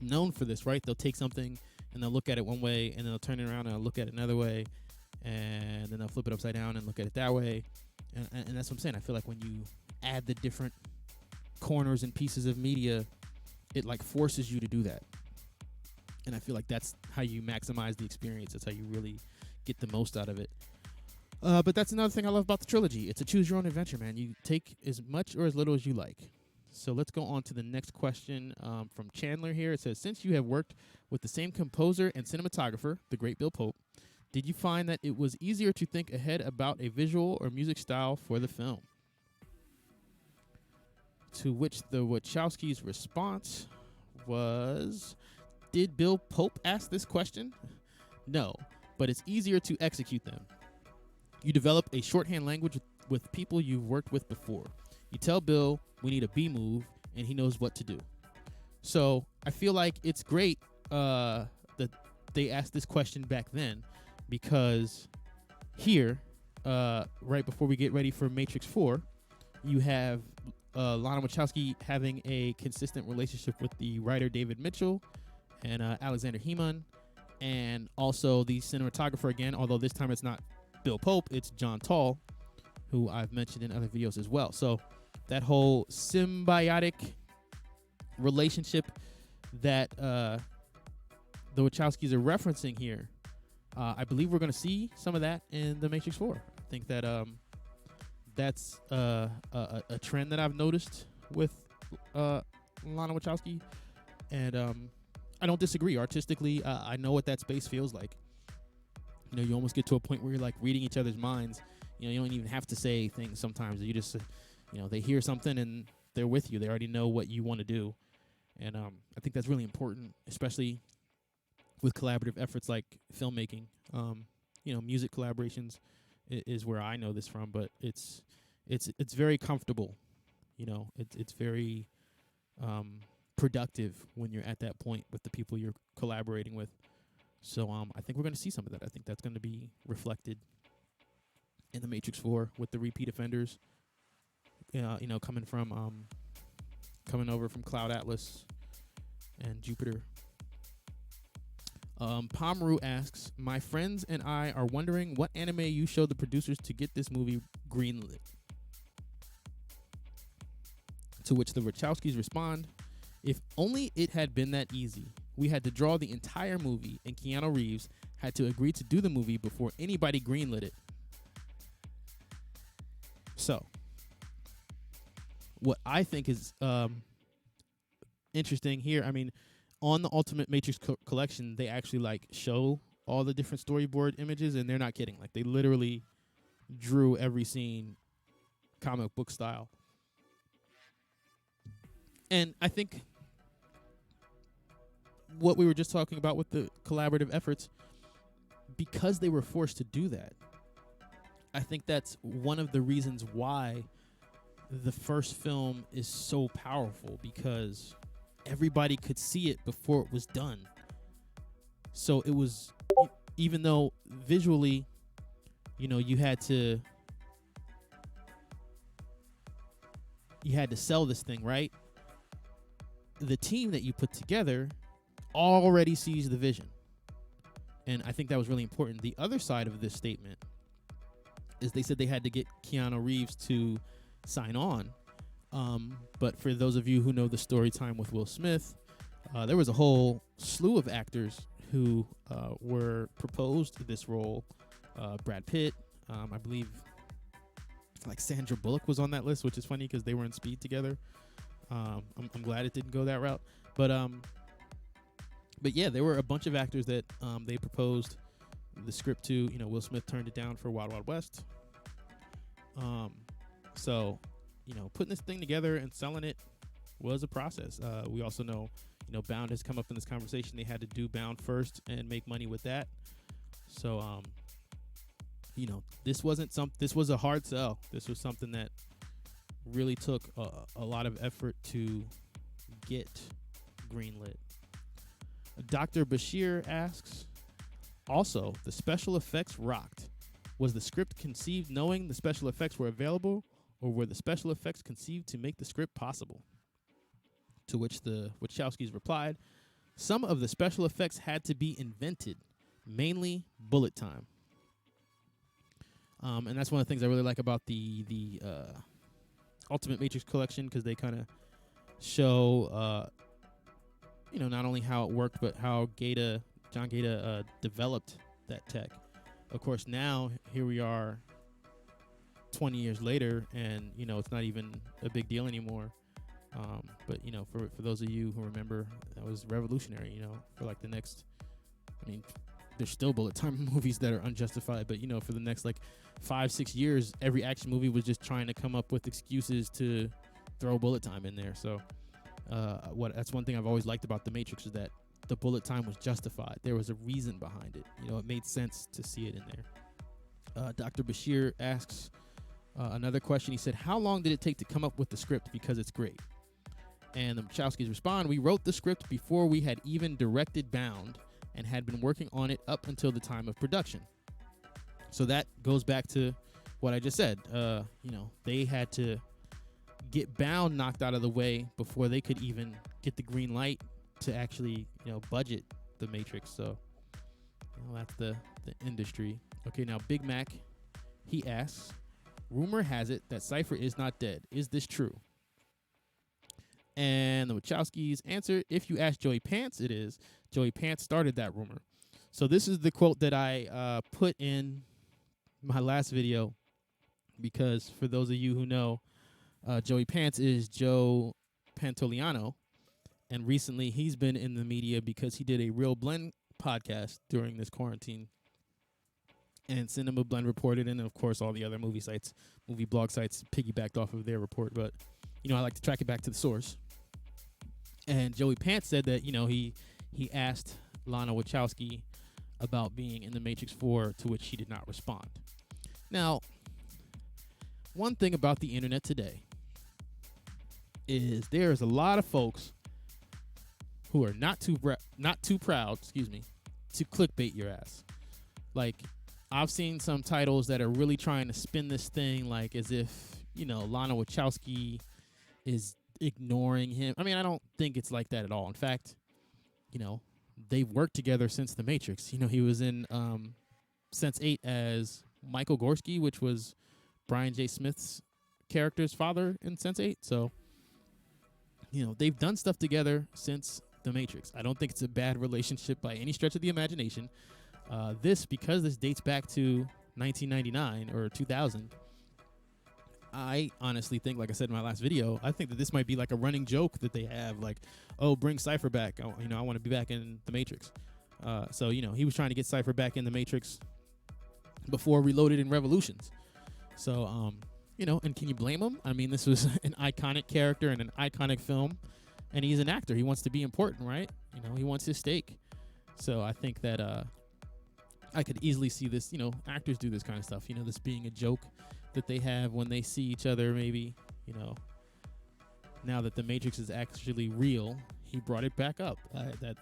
known for this, right? They'll take something and they'll look at it one way, and then they'll turn it around and they'll look at it another way, and then they'll flip it upside down and look at it that way. And that's what I'm saying. I feel like when you add the different corners and pieces of media, it like forces you to do that. And I feel like that's how you maximize the experience. That's how you really get the most out of it. But that's another thing I love about the trilogy. It's a choose your own adventure, man. You take as much or as little as you like. So let's go on to the next question from Chandler here. It says, since you have worked with the same composer and cinematographer, the great Bill Pope, did you find that it was easier to think ahead about a visual or music style for the film? To which the Wachowskis' response was, did Bill Pope ask this question? No, but it's easier to execute them. You develop a shorthand language with people you've worked with before. You tell Bill, we need a B move, and he knows what to do. So I feel like it's great that they asked this question back then, because here, right before we get ready for Matrix 4, you have Lana Wachowski having a consistent relationship with the writer David Mitchell and Alexander Heeman, and also the cinematographer again, although this time it's not Bill Pope, it's John Tall, who I've mentioned in other videos as well. So that whole symbiotic relationship that the Wachowskis are referencing here, I believe we're going to see some of that in The Matrix 4. I think that that's a trend that I've noticed with Lana Wachowski, and I don't disagree. Artistically, I know what that space feels like. You almost get to a point where you're like reading each other's minds. You don't even have to say things sometimes. You just, they hear something and they're with you. They already know what you want to do. And I think that's really important, especially with collaborative efforts like filmmaking. Music collaborations is where I know this from, but it's very comfortable. It's very productive when you're at that point with the people you're collaborating with. So I think we're going to see some of that. I think that's going to be reflected in the Matrix 4 with the repeat offenders. Coming over from Cloud Atlas and Jupiter. Pomeru asks, my friends and I are wondering what anime you showed the producers to get this movie greenlit. To which the Wachowskis respond, if only it had been that easy. We had to draw the entire movie, and Keanu Reeves had to agree to do the movie before anybody greenlit it. So, what I think is interesting here, on the Ultimate Matrix collection, they actually show all the different storyboard images, and they're not kidding. They literally drew every scene comic book style. And I think what we were just talking about with the collaborative efforts, because they were forced to do that, I think that's one of the reasons why the first film is so powerful, because everybody could see it before it was done. So it was, even though visually, you had to sell this thing, right? The team that you put together already sees the vision. And I think that was really important. The other side of this statement is they said they had to get Keanu Reeves to sign on. But for those of you who know the story time with Will Smith, there was a whole slew of actors who were proposed this role. Brad Pitt, I believe, Sandra Bullock was on that list, which is funny because they were in Speed together. I'm glad it didn't go that route. But yeah, there were a bunch of actors that they proposed the script to. Will Smith turned it down for Wild Wild West. So, putting this thing together and selling it was a process. We also know, Bound has come up in this conversation. They had to do Bound first and make money with that. So, this was a hard sell. This was something that really took a lot of effort to get greenlit. Dr. Bashir asks, also, the special effects rocked. Was the script conceived knowing the special effects were available, or were the special effects conceived to make the script possible? To which the Wachowskis replied, some of the special effects had to be invented, mainly bullet time. And that's one of the things I really like about the Ultimate Matrix collection, because they kind of show, not only how it worked, but how John Gaeta developed that tech. Of course, now here we are 20 years later, and, it's not even a big deal anymore. But, for those of you who remember, that was revolutionary, for the next, there's still bullet time movies that are unjustified, but, for the next 5-6 years, every action movie was just trying to come up with excuses to throw bullet time in there. So that's one thing I've always liked about The Matrix, is that the bullet time was justified. There was a reason behind it. It made sense to see it in there. Dr. Bashir asks another question. He said, how long did it take to come up with the script, because it's great? And the Wachowskis respond, we wrote the script before we had even directed Bound and had been working on it up until the time of production. So that goes back to what I just said. They had to get Bound knocked out of the way before they could even get the green light to actually, budget The Matrix. So, that's the industry. Okay, now Big Mac, he asks, rumor has it that Cypher is not dead. Is this true? And the Wachowskis answer, if you ask Joey Pants, it is. Joey Pants started that rumor. So this is the quote that I put in my last video, because for those of you who know, Joey Pants is Joe Pantoliano, and recently he's been in the media because he did a Real Blend podcast during this quarantine. And Cinema Blend reported, and of course all the other movie blog sites piggybacked off of their report. But I like to track it back to the source. And Joey Pants said that he asked Lana Wachowski about being in The Matrix 4, to which she did not respond. Now, one thing about the internet today is there's a lot of folks who are not too proud, to clickbait your ass. Like, I've seen some titles that are really trying to spin this thing like as if, Lana Wachowski is ignoring him. I mean, I don't think it's like that at all. In fact, they've worked together since The Matrix. He was in Sense8 as Michael Gorski, which was Brian J. Smith's character's father in Sense8. So, they've done stuff together since The Matrix. I don't think it's a bad relationship by any stretch of the imagination. Because this dates back to 1999 or 2000, I honestly think, like I said in my last video, I think that this might be like a running joke that they have, like, oh, bring Cypher back. I want to be back in The Matrix. So, he was trying to get Cypher back in The Matrix before Reloaded and Revolutions. So, and can you blame him? I mean, this was an iconic character in an iconic film, and he's an actor. He wants to be important, right? He wants his stake. So I think that I could easily see this, actors do this kind of stuff, this being a joke that they have when they see each other, maybe, now that The Matrix is actually real, he brought it back up. That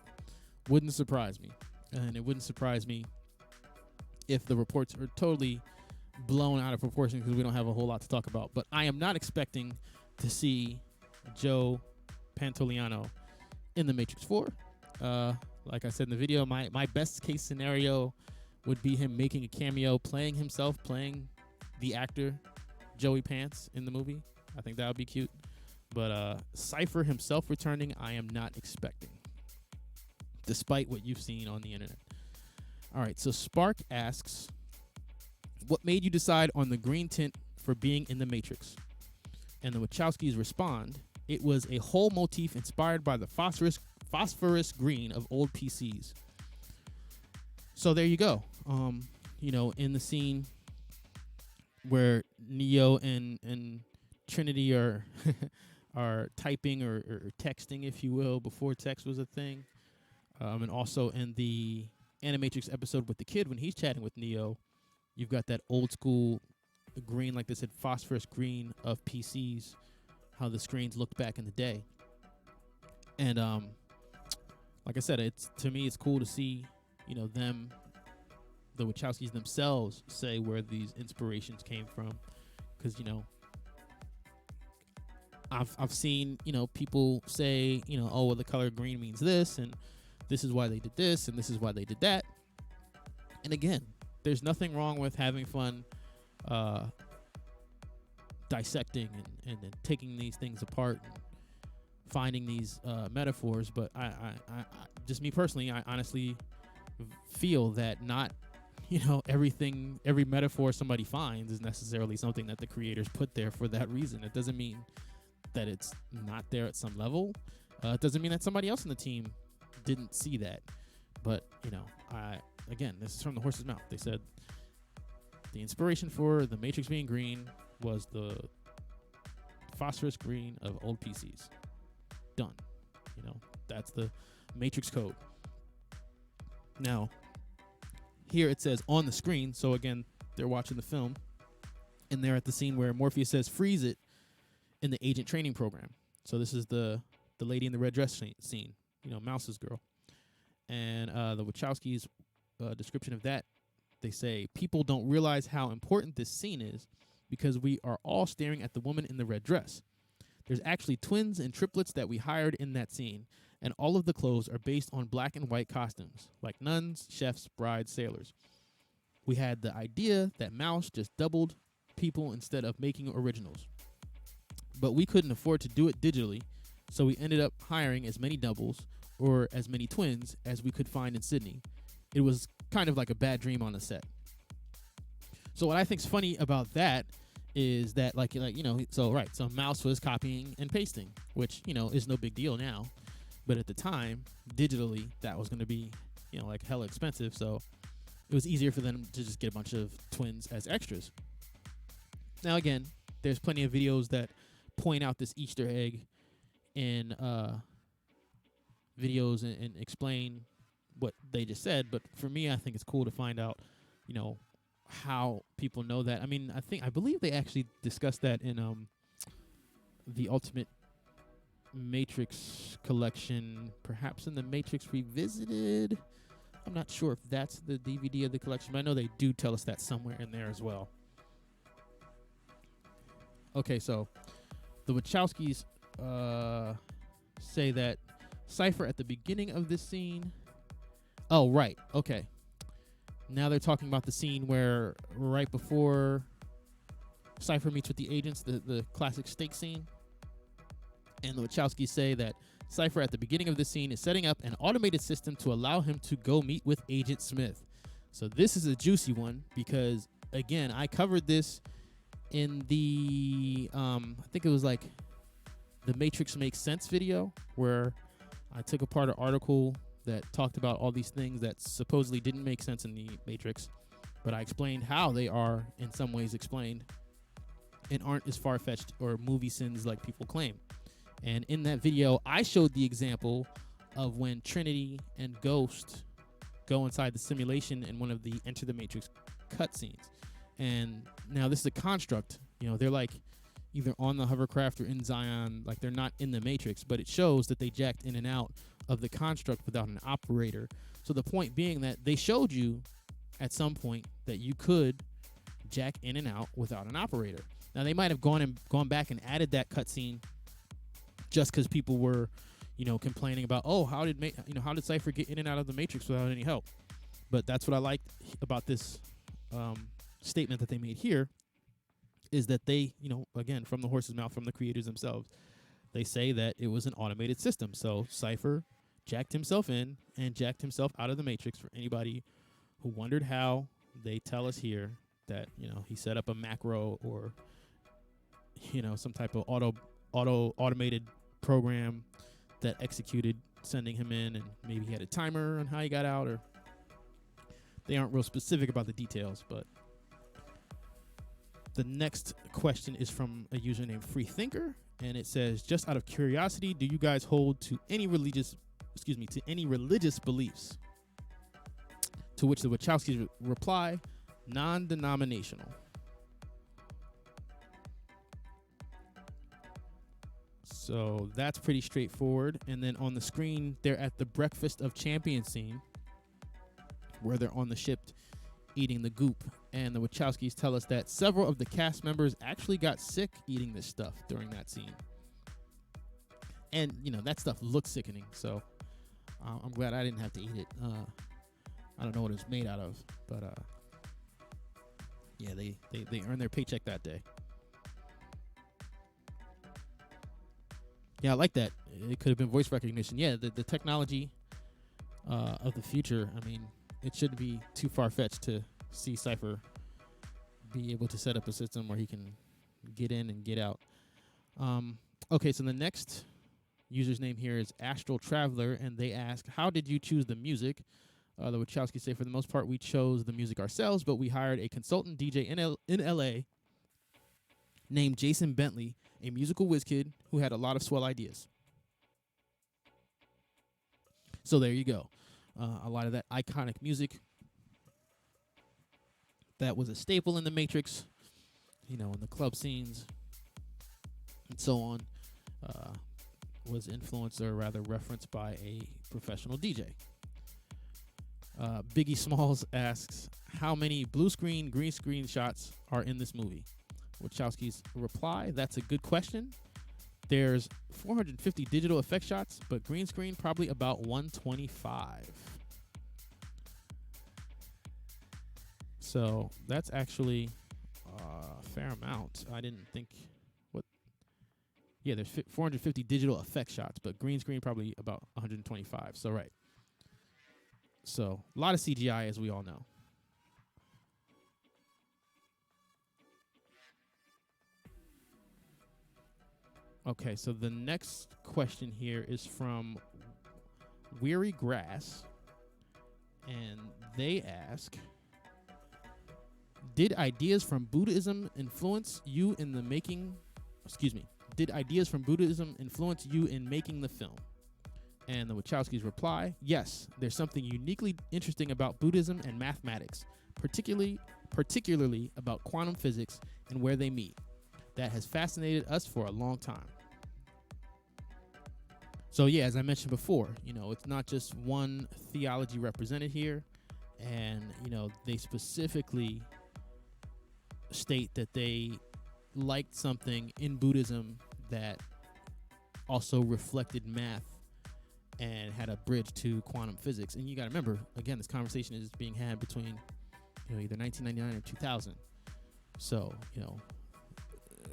wouldn't surprise me. And it wouldn't surprise me if the reports are totally blown out of proportion, because we don't have a whole lot to talk about. But I am not expecting to see Joe Pantoliano in The Matrix 4. Like I said in the video, my best case scenario would be him making a cameo, playing himself, playing the actor Joey Pants in the movie. I think that would be cute. But Cypher himself returning, I am not expecting, despite what you've seen on the internet. All right, so Spark asks, what made you decide on the green tint for being in The Matrix? And the Wachowskis respond, it was a whole motif inspired by the phosphorus green of old PCs. So there you go. In the scene where Neo and Trinity are are typing or texting, if you will, before text was a thing, and also in the Animatrix episode with the kid when he's chatting with Neo, you've got that old school green, like they said, phosphorus green of PCs, how the screens looked back in the day. And like I said, to me it's cool to see, the Wachowskis themselves say where these inspirations came from, because I've seen people say oh, well, the color green means this, and this is why they did this, and this is why they did that. And again, there's nothing wrong with having fun dissecting and taking these things apart and finding these metaphors. But I just me personally, I honestly feel that not every metaphor somebody finds is necessarily something that the creators put there for that reason. It doesn't mean that it's not there at some level. It doesn't mean that somebody else in the team didn't see that. But again, this is from the horse's mouth. They said the inspiration for the Matrix being green was the phosphorus green of old PCs. Done. That's the Matrix code. Now, here it says on the screen. So again, they're watching the film, and they're at the scene where Morpheus says freeze it in the agent training program. So this is the lady in the red dress scene, Mouse's girl. And the Wachowskis' description of that, they say, people don't realize how important this scene is because we are all staring at the woman in the red dress. There's actually twins and triplets that we hired in that scene, and all of the clothes are based on black and white costumes, like nuns, chefs, brides, sailors. We had the idea that Mouse just doubled people instead of making originals. But we couldn't afford to do it digitally, so we ended up hiring as many doubles or as many twins as we could find in Sydney. It was kind of like a bad dream on the set. So what I think's funny about that is that so Mouse was copying and pasting, which, is no big deal now. But at the time, digitally, that was going to be, like hella expensive. So it was easier for them to just get a bunch of twins as extras. Now, again, there's plenty of videos that point out this Easter egg in videos and explain what they just said. But for me, I think it's cool to find out, how people know that. I mean, I believe they actually discussed that in the Ultimate Matrix collection, perhaps in the Matrix Revisited. I'm not sure if that's the DVD of the collection, but I know they do tell us that somewhere in there as well. Okay, so the Wachowskis say that Cypher at the beginning of this scene. Oh, right. Okay. Now they're talking about the scene where right before Cypher meets with the agents, the classic steak scene. And the Wachowskis say that Cypher at the beginning of this scene is setting up an automated system to allow him to go meet with Agent Smith. So this is a juicy one because, again, I covered this in the, I think it was like the Matrix Makes Sense video, where I took apart an article that talked about all these things that supposedly didn't make sense in the Matrix, but I explained how they are in some ways explained and aren't as far-fetched or movie sins like people claim. And in that video, I showed the example of when Trinity and Ghost go inside the simulation in one of the Enter the Matrix cutscenes. And now this is a construct. They're like either on the hovercraft or in Zion. Like, they're not in the Matrix, but it shows that they jacked in and out of the construct without an operator. So the point being that they showed you at some point that you could jack in and out without an operator. Now, they might have gone back and added that cutscene just because people were, complaining about, how did Cypher get in and out of the Matrix without any help? But that's what I liked about this statement that they made here, is that they, again, from the horse's mouth, from the creators themselves, they say that it was an automated system. So Cypher jacked himself in and jacked himself out of the Matrix. For anybody who wondered how, they tell us here that, he set up a macro or, some type of automated program that executed sending him in, and maybe he had a timer on how he got out, or they aren't real specific about the details. But the next question is from a user named Freethinker, and it says, just out of curiosity, do you guys hold to any religious beliefs? To which the Wachowskis reply, non-denominational. So that's pretty straightforward. And then on the screen, they're at the Breakfast of Champions scene, where they're on the ship eating the goop. And the Wachowskis tell us that several of the cast members actually got sick eating this stuff during that scene. And, that stuff looks sickening. So I'm glad I didn't have to eat it. I don't know what it's made out of. But, yeah, they earned their paycheck that day. Yeah, I like that. It could have been voice recognition. Yeah, the technology of the future, I mean, it shouldn't be too far-fetched to see Cypher be able to set up a system where he can get in and get out. Okay, so the next user's name here is Astral Traveler, and they ask, how did you choose the music? The Wachowskis say, for the most part, we chose the music ourselves, but we hired a consultant DJ in L.A. named Jason Bentley, a musical whiz kid who had a lot of swell ideas. So there you go. A lot of that iconic music that was a staple in the Matrix, in the club scenes and so on, was influenced, or rather referenced, by a professional DJ. Biggie Smalls asks, how many blue screen, green screen shots are in this movie? Wachowski's reply, that's a good question. There's 450 digital effect shots, but green screen probably about 125. So that's actually a fair amount. I didn't think what. Yeah, there's 450 digital effect shots, but green screen probably about 125. So right. So a lot of CGI, as we all know. Okay, so the next question here is from Weary Grass, and they ask, Did ideas from Buddhism influence you in the making? Excuse me. Did ideas from Buddhism influence you in making the film? And the Wachowskis reply, yes, there's something uniquely interesting about Buddhism and mathematics, particularly about quantum physics and where they meet. That has fascinated us for a long time. So yeah, as I mentioned before, it's not just one theology represented here. And, they specifically state that they liked something in Buddhism that also reflected math and had a bridge to quantum physics. And you got to remember, again, this conversation is being had between, either 1999 or 2000. So,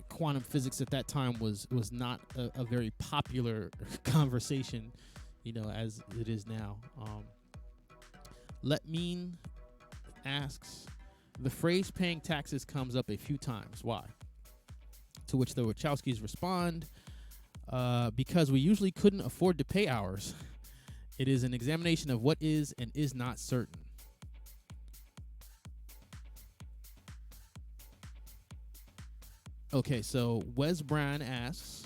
quantum physics at that time was not a very popular conversation, as it is now. Let Mean asks, the phrase paying taxes comes up a few times. Why? To which the Wachowskis respond, because we usually couldn't afford to pay ours. It is an examination of what is and is not certain. Okay, so Wes Brown asks,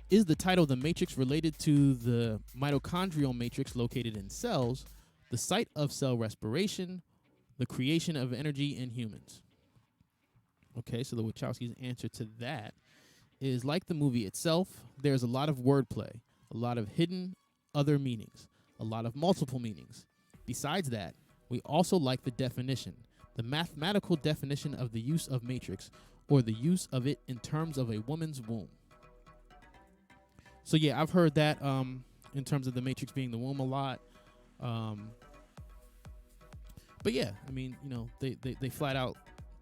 is the title The Matrix related to the mitochondrial matrix located in cells, the site of cell respiration, the creation of energy in humans? Okay, so the Wachowskis' answer to that is, like the movie itself, there's a lot of wordplay, a lot of hidden other meanings, a lot of multiple meanings. Besides that, we also like the definition, the mathematical definition of the use of matrix, or the use of it in terms of a woman's womb. So yeah, I've heard that in terms of the matrix being the womb a lot. But yeah, I mean, they flat out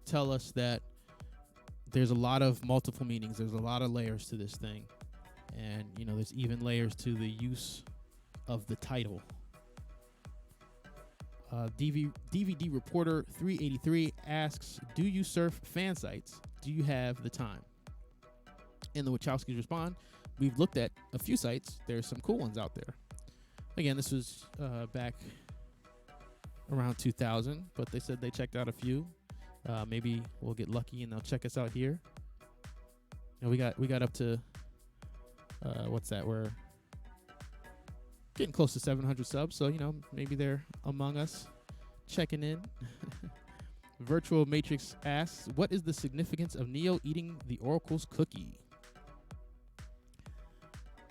tell us that there's a lot of multiple meanings. There's a lot of layers to this thing. And, there's even layers to the use of the title. DVD Reporter 383 asks, do you surf fan sites? Do you have the time? And the Wachowskis respond, we've looked at a few sites. There's some cool ones out there. Again, this was back around 2000, but they said they checked out a few. Maybe we'll get lucky and they'll check us out here. We got up to what's that? We're getting close to 700 subs, so maybe they're among us checking in. Virtual Matrix asks, what is the significance of Neo eating the Oracle's cookie?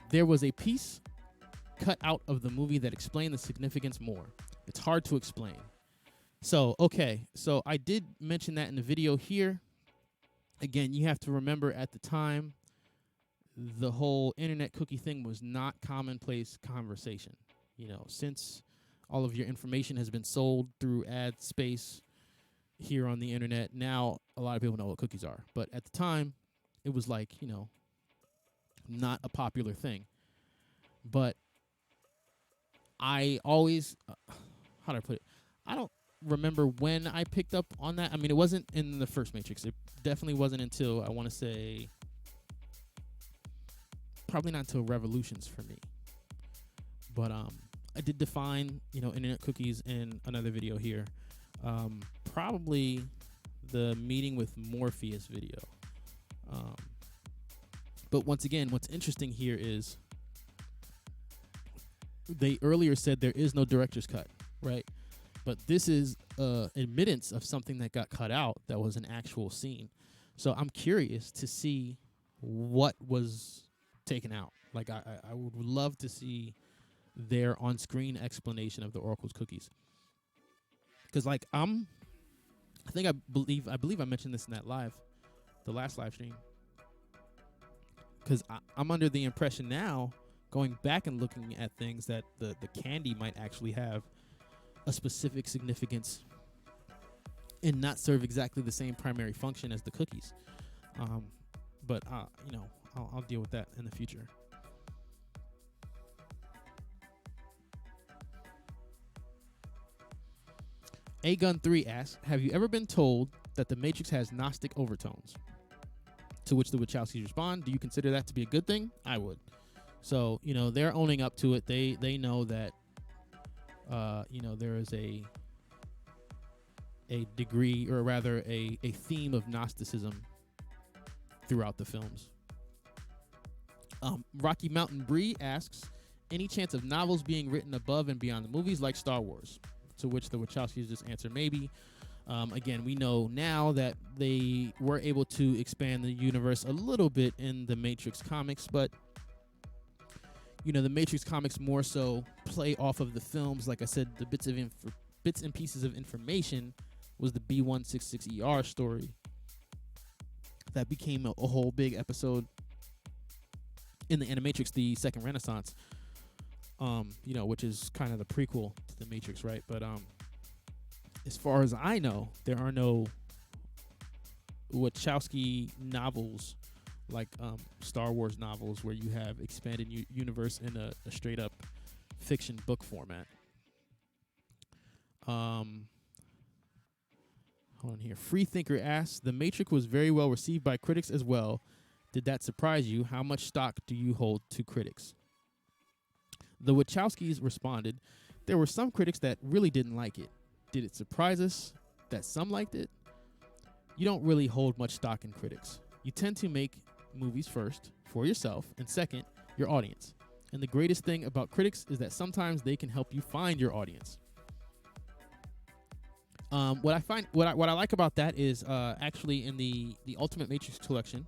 There was a piece cut out of the movie that explained the significance more. It's hard to explain. So I did mention that in the video here. Again, you have to remember at the time, the whole internet cookie thing was not commonplace conversation. Since all of your information has been sold through ad space here on the internet, now a lot of people know what cookies are. But at the time, it was like, not a popular thing. But I always, how do I put it? I don't remember when I picked up on that. I mean, it wasn't in the first Matrix. It definitely wasn't until, I want to say, probably not until Revolutions for me. But I did define, internet cookies in another video here. Probably the meeting with Morpheus video. But once again, what's interesting here is they earlier said there is no director's cut, right? But this is admittance of something that got cut out that was an actual scene. So I'm curious to see what was taken out. Like, I would love to see their on-screen explanation of the Oracle's cookies. Because, like, I believe I mentioned this in that the last live stream. Because I'm under the impression now, going back and looking at things, that the candy might actually have a specific significance and not serve exactly the same primary function as the cookies. But I'll deal with that in the future. A-Gun3 asks, have you ever been told that the Matrix has Gnostic overtones? To which the Wachowskis respond, do you consider that to be a good thing? I would. So, they're owning up to it. They know that, there is a a degree, or rather a theme of Gnosticism throughout the films. Rocky Mountain Bree asks, any chance of novels being written above and beyond the movies like Star Wars? To which the Wachowskis just answer maybe. Again, we know now that they were able to expand the universe a little bit in the Matrix comics, but the Matrix comics more so play off of the films. Like I said, the bits and pieces of information was the B166ER story that became a whole big episode in the Animatrix, the Second Renaissance, which is kind of the prequel to the Matrix, right? But as far as I know, there are no Wachowski novels like Star Wars novels where you have expanded universe in a straight up fiction book format. Hold on here. Freethinker asks, The Matrix was very well received by critics as well. Did that surprise you? How much stock do you hold to critics? The Wachowskis responded, there were some critics that really didn't like it. Did it surprise us that some liked it? You don't really hold much stock in critics. You tend to make movies first, for yourself, and second, your audience. And the greatest thing about critics is that sometimes they can help you find your audience. What I like about that is actually in the Ultimate Matrix collection.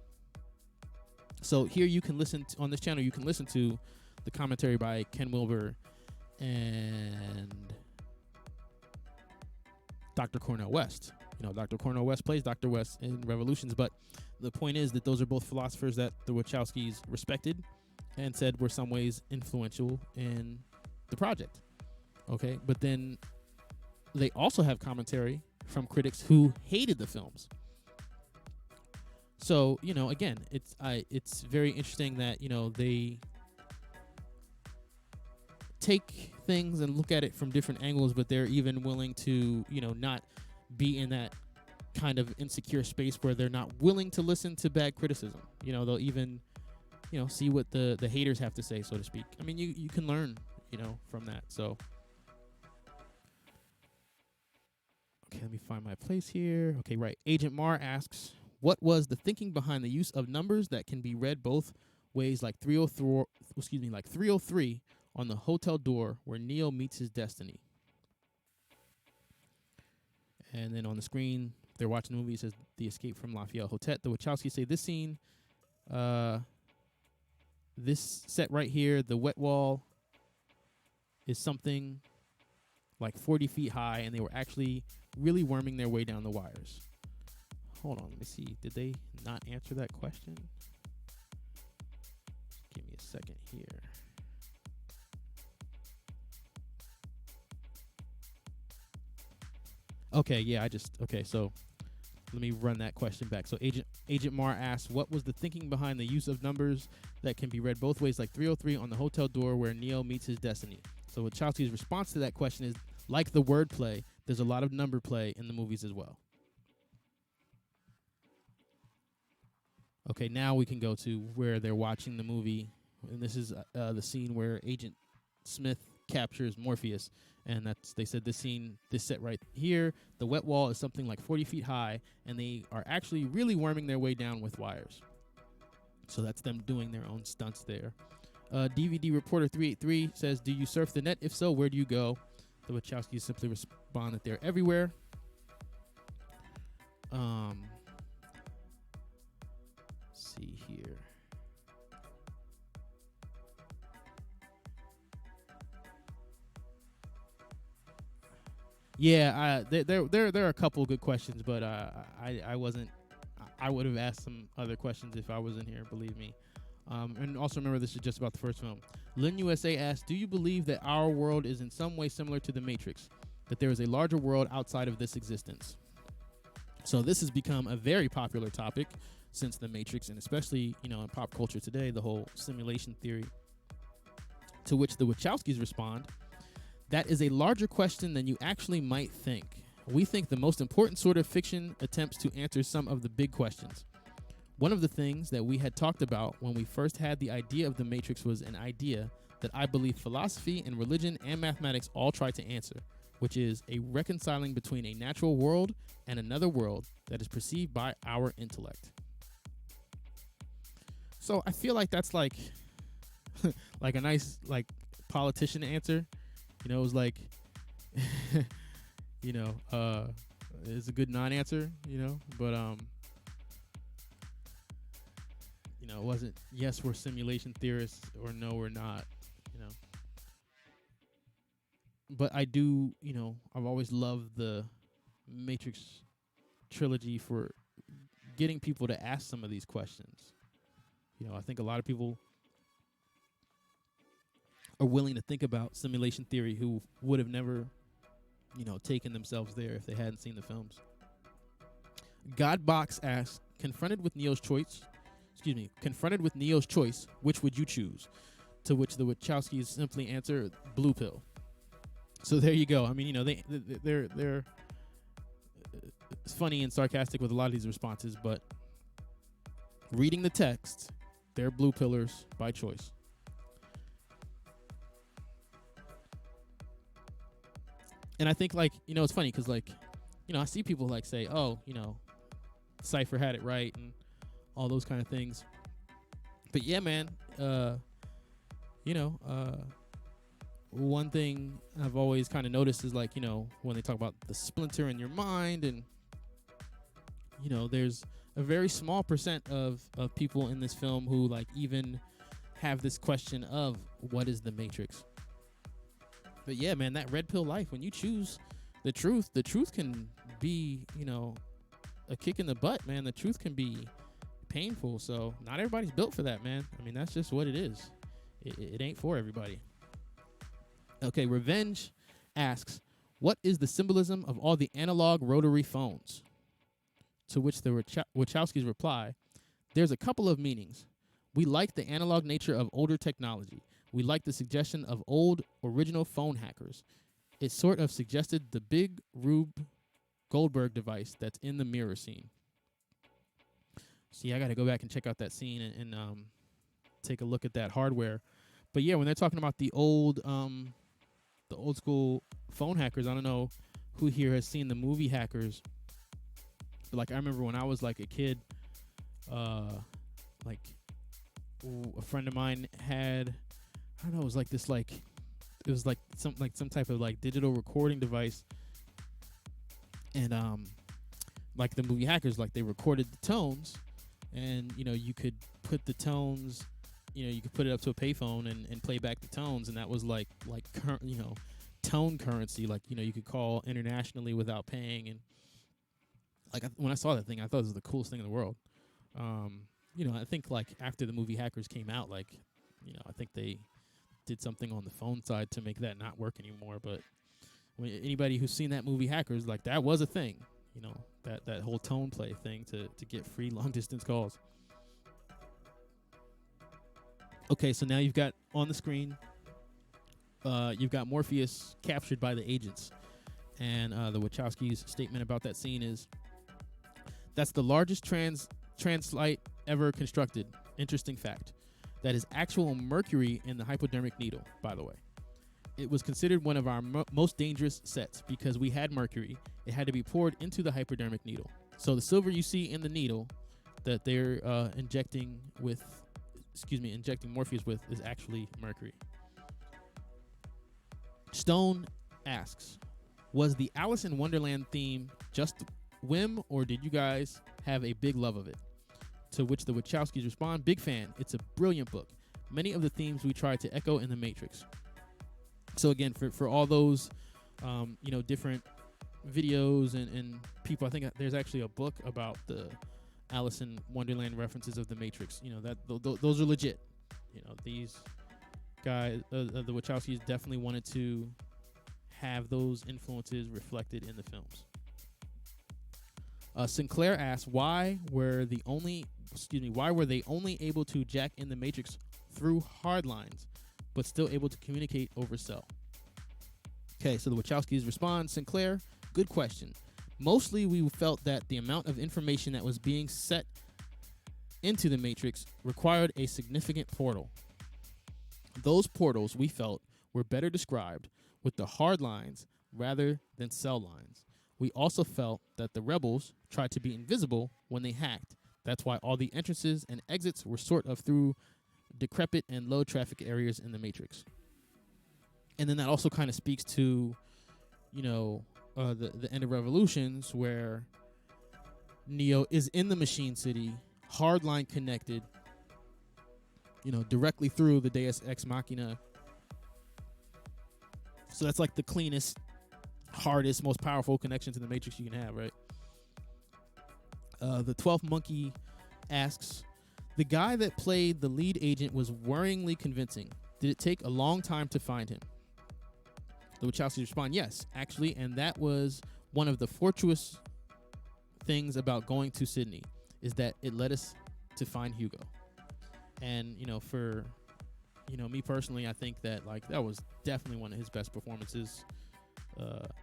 So here you can listen on this channel. You can listen to the commentary by Ken Wilber and Dr. Cornel West. Dr. Cornel West plays Dr. West in Revolutions, but the point is that those are both philosophers that the Wachowskis respected and said were some ways influential in the project. Okay, but then they also have commentary from critics who hated the films. So, again, it's very interesting that, they take things and look at it from different angles, but they're even willing to, not be in that kind of insecure space where they're not willing to listen to bad criticism. They'll even, see what the haters have to say, so to speak. I mean, you can learn, from that. So, okay, let me find my place here. Okay, right. Agent Mar asks, what was the thinking behind the use of numbers that can be read both ways, like 303 on the hotel door where Neo meets his destiny? And then on the screen, they're watching the movie. It says The Escape from Lafayette Hotel. The Wachowskis say this scene, this set right here, the wet wall, is something like 40 feet high, and they were actually really worming their way down the wires. Hold on, let me see. Did they not answer that question? Give me a second here. Okay, yeah, so let me run that question back. So Agent Mar asks, what was the thinking behind the use of numbers that can be read both ways, like 303 on the hotel door where Neo meets his destiny? So Wachowski's response to that question is, like the wordplay, there's a lot of number play in the movies as well. Okay, now we can go to where they're watching the movie, and this is the scene where Agent Smith captures Morpheus, and they said this set right here, the wet wall is something like 40 feet high, and they are actually really worming their way down with wires. So that's them doing their own stunts there. DVD Reporter 383 says, do you surf the net? If so, where do you go? The Wachowskis simply respond that they're everywhere. See here. Yeah, there are a couple of good questions, but I wasn't. I would have asked some other questions if I was in here. Believe me. And also remember, this is just about the first film. Lynn USA asks, do you believe that our world is in some way similar to the Matrix? That there is a larger world outside of this existence? So this has become a very popular topic since the Matrix, and especially, in pop culture today, the whole simulation theory. To which the Wachowskis respond, that is a larger question than you actually might think. We think the most important sort of fiction attempts to answer some of the big questions. One of the things that we had talked about when we first had the idea of the Matrix was an idea that I believe philosophy and religion and mathematics all try to answer. which is a reconciling between a natural world and another world that is perceived by our intellect. So I feel like that's like like a nice like politician answer. You know, it was like you know, it's a good non-answer, you know, but you know, it wasn't yes, we're simulation theorists or no, we're not, you know. But I do, you know, I've always loved the Matrix trilogy for getting people to ask some of these questions. You know, I think a lot of people are willing to think about simulation theory who would have never, you know, taken themselves there if they hadn't seen the films. Godbox asks, confronted with Neo's choice, which would you choose? To which the Wachowskis simply answer, blue pill. So there you go. I mean, you know, they're it's funny and sarcastic with a lot of these responses, but reading the text, they're blue pillars by choice. And I think, like, you know, it's funny because, like, you know, I see people, like, say, oh, you know, Cypher had it right and all those kind of things. But, yeah, man, you know, one thing I've always kind of noticed is, like, you know, when they talk about the splinter in your mind and, you know, there's a very small percent of people in this film who, like, even have this question of what is the Matrix? But yeah, man, that red pill life, when you choose the truth can be, you know, a kick in the butt, man. The truth can be painful. So not everybody's built for that, man. I mean, that's just what it is. It ain't for everybody. Okay, Revenge asks, what is the symbolism of all the analog rotary phones? To which the Wachowskis reply, there's a couple of meanings. We like the analog nature of older technology. We like the suggestion of old original phone hackers. It sort of suggested the big Rube Goldberg device that's in the mirror scene. See, I got to go back and check out that scene and take a look at that hardware. But yeah, when they're talking about the old school phone hackers, I don't know who here has seen the movie Hackers. But like I remember when I was like a kid, like a friend of mine had, I don't know, it was like this, like it was like some type of like digital recording device, and like the movie Hackers, like they recorded the tones, and you know you could put the tones, you know you could put it up to a payphone and play back the tones, and that was like you know, tone currency, like you know you could call internationally without paying, and like when I saw that thing, I thought it was the coolest thing in the world. You know, I think like after the movie Hackers came out, like, you know, I think they did something on the phone side to make that not work anymore. But when anybody who's seen that movie Hackers, like that was a thing, you know, that whole tone play thing to get free long distance calls. Okay, so now you've got on the screen, you've got Morpheus captured by the agents. And the Wachowskis' statement about that scene is, that's the largest translite ever constructed. Interesting fact. That is actual mercury in the hypodermic needle, by the way. It was considered one of our most dangerous sets because we had mercury. It had to be poured into the hypodermic needle. So the silver you see in the needle that they're injecting Morpheus with is actually mercury. Stone asks, was the Alice in Wonderland theme just whim, or did you guys have a big love of it? To which the Wachowskis respond, big fan. It's a brilliant book. Many of the themes we tried to echo in The Matrix. So again, for all those, you know, different videos and people, I think there's actually a book about the Alice in Wonderland references of The Matrix. You know, that those are legit. You know, these guys, the Wachowskis definitely wanted to have those influences reflected in the films. Sinclair asks, why were they only able to jack in the Matrix through hard lines, but still able to communicate over cell? Okay, so the Wachowskis respond, Sinclair, good question. Mostly we felt that the amount of information that was being set into the Matrix required a significant portal. Those portals, we felt, were better described with the hard lines rather than cell lines. We also felt that the rebels tried to be invisible when they hacked. That's why all the entrances and exits were sort of through decrepit and low traffic areas in the Matrix. And then that also kind of speaks to, the end of Revolutions, where Neo is in the Machine City, hardline connected, directly through the Deus Ex Machina. So that's like the cleanest, hardest, most powerful connection to the Matrix you can have, right? The 12th Monkey asks, the guy that played the lead agent was worryingly convincing. Did it take a long time to find him? The Wachowskis respond, yes, actually, and that was one of the fortuitous things about going to Sydney, is that it led us to find Hugo. And, for, me personally, I think that, like, that was definitely one of his best performances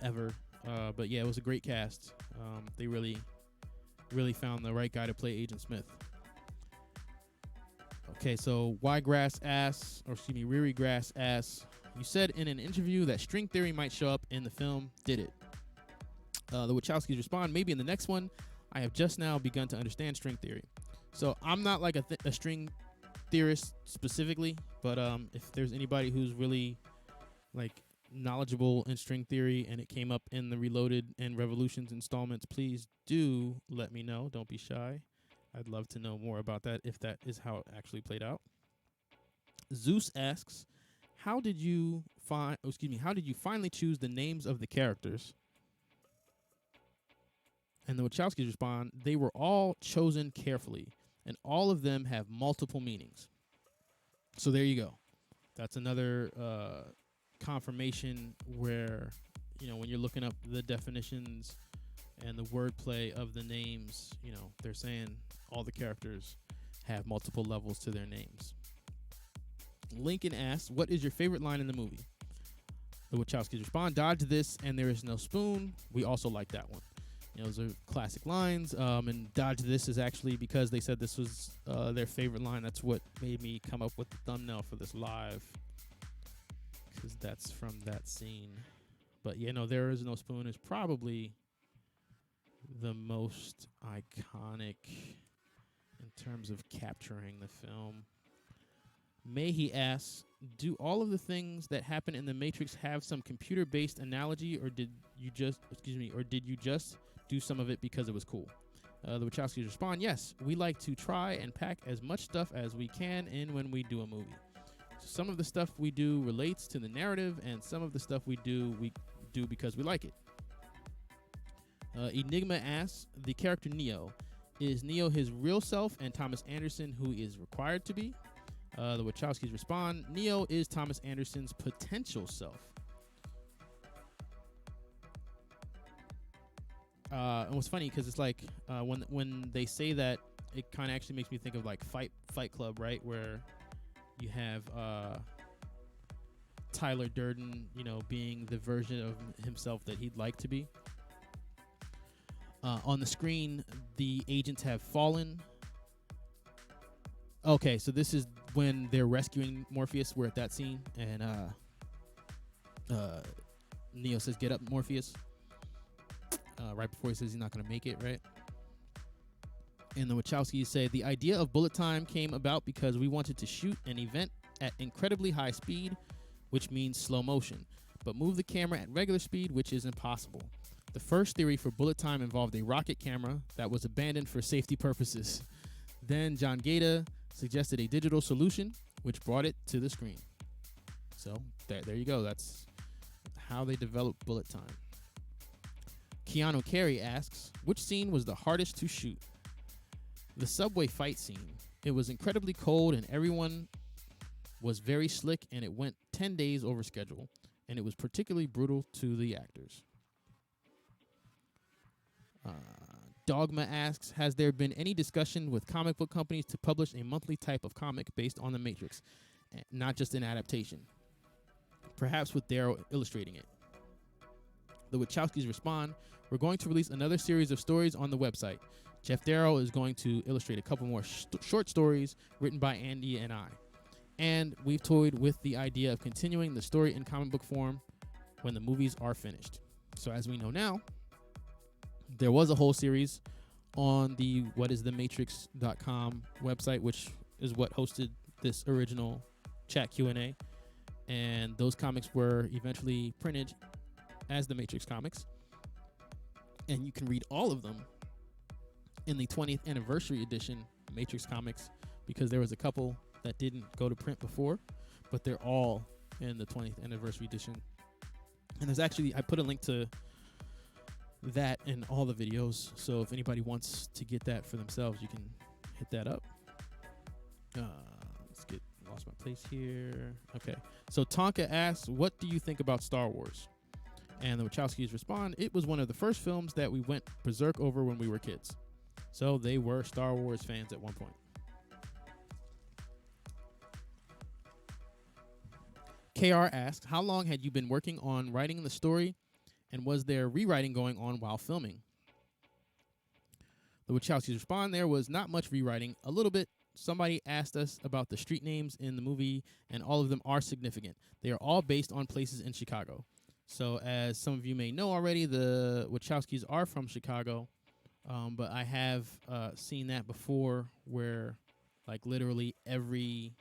ever. But, yeah, it was a great cast. They really found the right guy to play Agent Smith. Okay, so Riri Grass asks, you said in an interview that string theory might show up in the film. Did it? The Wachowskis respond, maybe in the next one. I have just now begun to understand string theory. So I'm not like a string theorist specifically, but if there's anybody who's really like knowledgeable in string theory and it came up in the Reloaded and Revolutions installments, please do let me know. Don't be shy. I'd love to know more about that if that is how it actually played out. Zeus asks, how did you finally choose the names of the characters? And the Wachowskis respond, they were all chosen carefully, and all of them have multiple meanings. So there you go. That's another confirmation where, when you're looking up the definitions and the wordplay of the names, they're saying all the characters have multiple levels to their names. Lincoln asks, what is your favorite line in the movie? The Wachowskis respond, dodge this and there is no spoon. We also like that one. Those are classic lines. And dodge this is actually because they said this was their favorite line. That's what made me come up with the thumbnail for this live, because that's from that scene. But there is no spoon is probably the most iconic in terms of capturing the film. Mayhe asks, do all of the things that happen in the Matrix have some computer-based analogy, or did you just do some of it because it was cool? The Wachowskis respond, yes, we like to try and pack as much stuff as we can in when we do a movie. So some of the stuff we do relates to the narrative, and some of the stuff we do because we like it. Enigma asks, the character Neo, is Neo his real self and Thomas Anderson who is required to be? The Wachowskis respond, Neo is Thomas Anderson's potential self. And what's funny, because it's like when they say that, it kind of actually makes me think of like Fight Club, right? Where you have Tyler Durden, being the version of himself that he'd like to be. On the screen, the agents have fallen. Okay, so this is when they're rescuing Morpheus. We're at that scene, and Neo says, get up, Morpheus. Right before he says he's not going to make it, right? And the Wachowskis say, the idea of bullet time came about because we wanted to shoot an event at incredibly high speed, which means slow motion, but move the camera at regular speed, which is impossible. The first theory for bullet time involved a rocket camera that was abandoned for safety purposes. Then John Gaeta suggested a digital solution, which brought it to the screen. So there you go. That's how they developed bullet time. Keanu Carey asks, which scene was the hardest to shoot? The subway fight scene. It was incredibly cold and everyone was very slick, and it went 10 days over schedule, and it was particularly brutal to the actors. Dogma asks, has there been any discussion with comic book companies to publish a monthly type of comic based on The Matrix, not just an adaptation? Perhaps with Darrow illustrating it. The Wachowskis respond, we're going to release another series of stories on the website. Jeff Darrow is going to illustrate a couple more short stories written by Andy and I. And we've toyed with the idea of continuing the story in comic book form when the movies are finished. So as we know now, there was a whole series on the whatisthematrix.com website, which is what hosted this original chat Q&A. And those comics were eventually printed as the Matrix comics. And you can read all of them in the 20th anniversary edition Matrix comics, because there was a couple that didn't go to print before, but they're all in the 20th anniversary edition. And there's actually, I put a link to that in all the videos, so if anybody wants to get that for themselves, you can hit that up. Lost my place here. Okay, so Tonka asks, what do you think about Star Wars? And the Wachowskis respond, it was one of the first films that we went berserk over when we were kids. So they were Star Wars fans at one point. KR asks, how long had you been working on writing the story, and was there rewriting going on while filming? The Wachowskis respond, there was not much rewriting, a little bit. Somebody asked us about the street names in the movie, and all of them are significant. They are all based on places in Chicago. So as some of you may know already, the Wachowskis are from Chicago, but I have seen that before where like literally every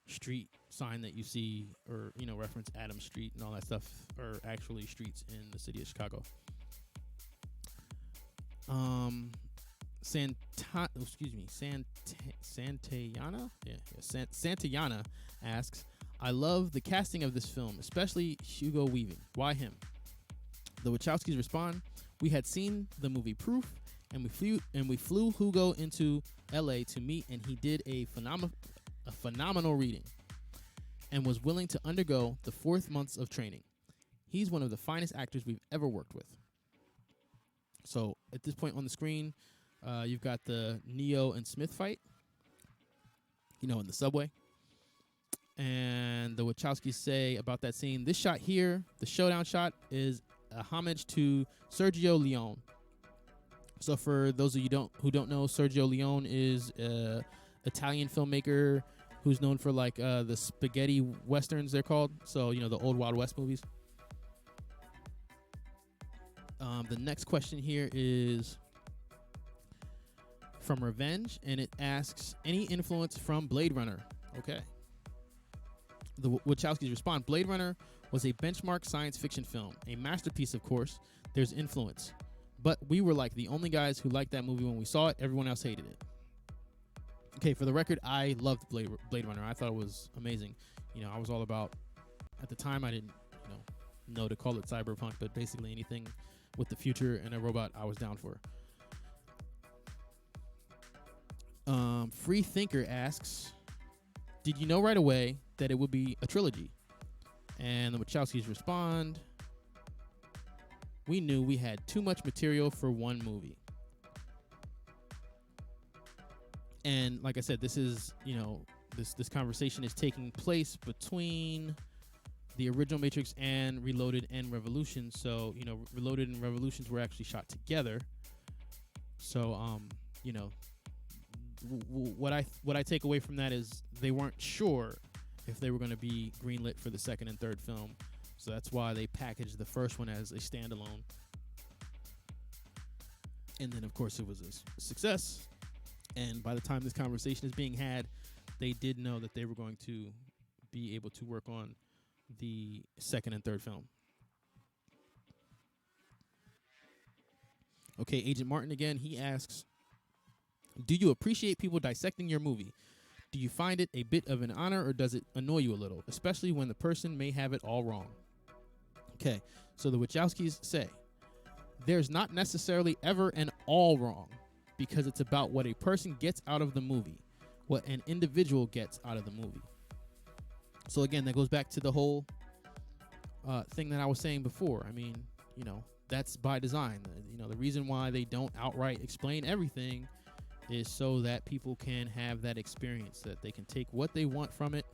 street sign that you see or, you know, reference Adams Street and all that stuff are actually streets in the city of Chicago. Santayana asks, I love the casting of this film, especially Hugo Weaving. Why him? The Wachowskis respond, we had seen the movie Proof, and we flew Hugo into LA to meet, and he did a phenomenal reading and was willing to undergo the 4 months of training. He's one of the finest actors we've ever worked with. So at this point on the screen, you've got the Neo and Smith fight, you know, in the subway. And the Wachowskis say about that scene, this shot here, the showdown shot, is a homage to Sergio Leone. So for those of you who don't know, Sergio Leone is an Italian filmmaker who's known for like the spaghetti westerns, they're called. So, you know, the old Wild West movies. The next question here is from Revenge, and it asks, any influence from Blade Runner? Okay. The Wachowskis respond, Blade Runner was a benchmark science fiction film, a masterpiece, of course. There's influence. But we were like the only guys who liked that movie when we saw it. Everyone else hated it. Okay, for the record, I loved Blade Runner. I thought it was amazing. You know, I was all about, at the time, I didn't know to call it cyberpunk, but basically anything with the future and a robot, I was down for. Free Thinker asks, did you know right away that it would be a trilogy? And the Wachowskis respond, we knew we had too much material for one movie. And like I said, this is, you know, this conversation is taking place between the original Matrix and Reloaded and Revolution. So, you know, Reloaded and Revolutions were actually shot together. So, you know, what I take away from that is they weren't sure if they were going to be greenlit for the second and third film. So that's why they packaged the first one as a standalone. And then, of course, it was a success. And by the time this conversation is being had, they did know that they were going to be able to work on the second and third film. Okay, Agent Martin again, he asks, do you appreciate people dissecting your movie? Do you find it a bit of an honor, or does it annoy you a little, especially when the person may have it all wrong? Okay, so the Wachowskis say, there's not necessarily ever an all wrong, because it's about what a person gets out of the movie, what an individual gets out of the movie. So again, that goes back to the whole thing that I was saying before. I mean, you know, that's by design. You know, the reason why they don't outright explain everything is so that people can have that experience, that they can take what they want from it,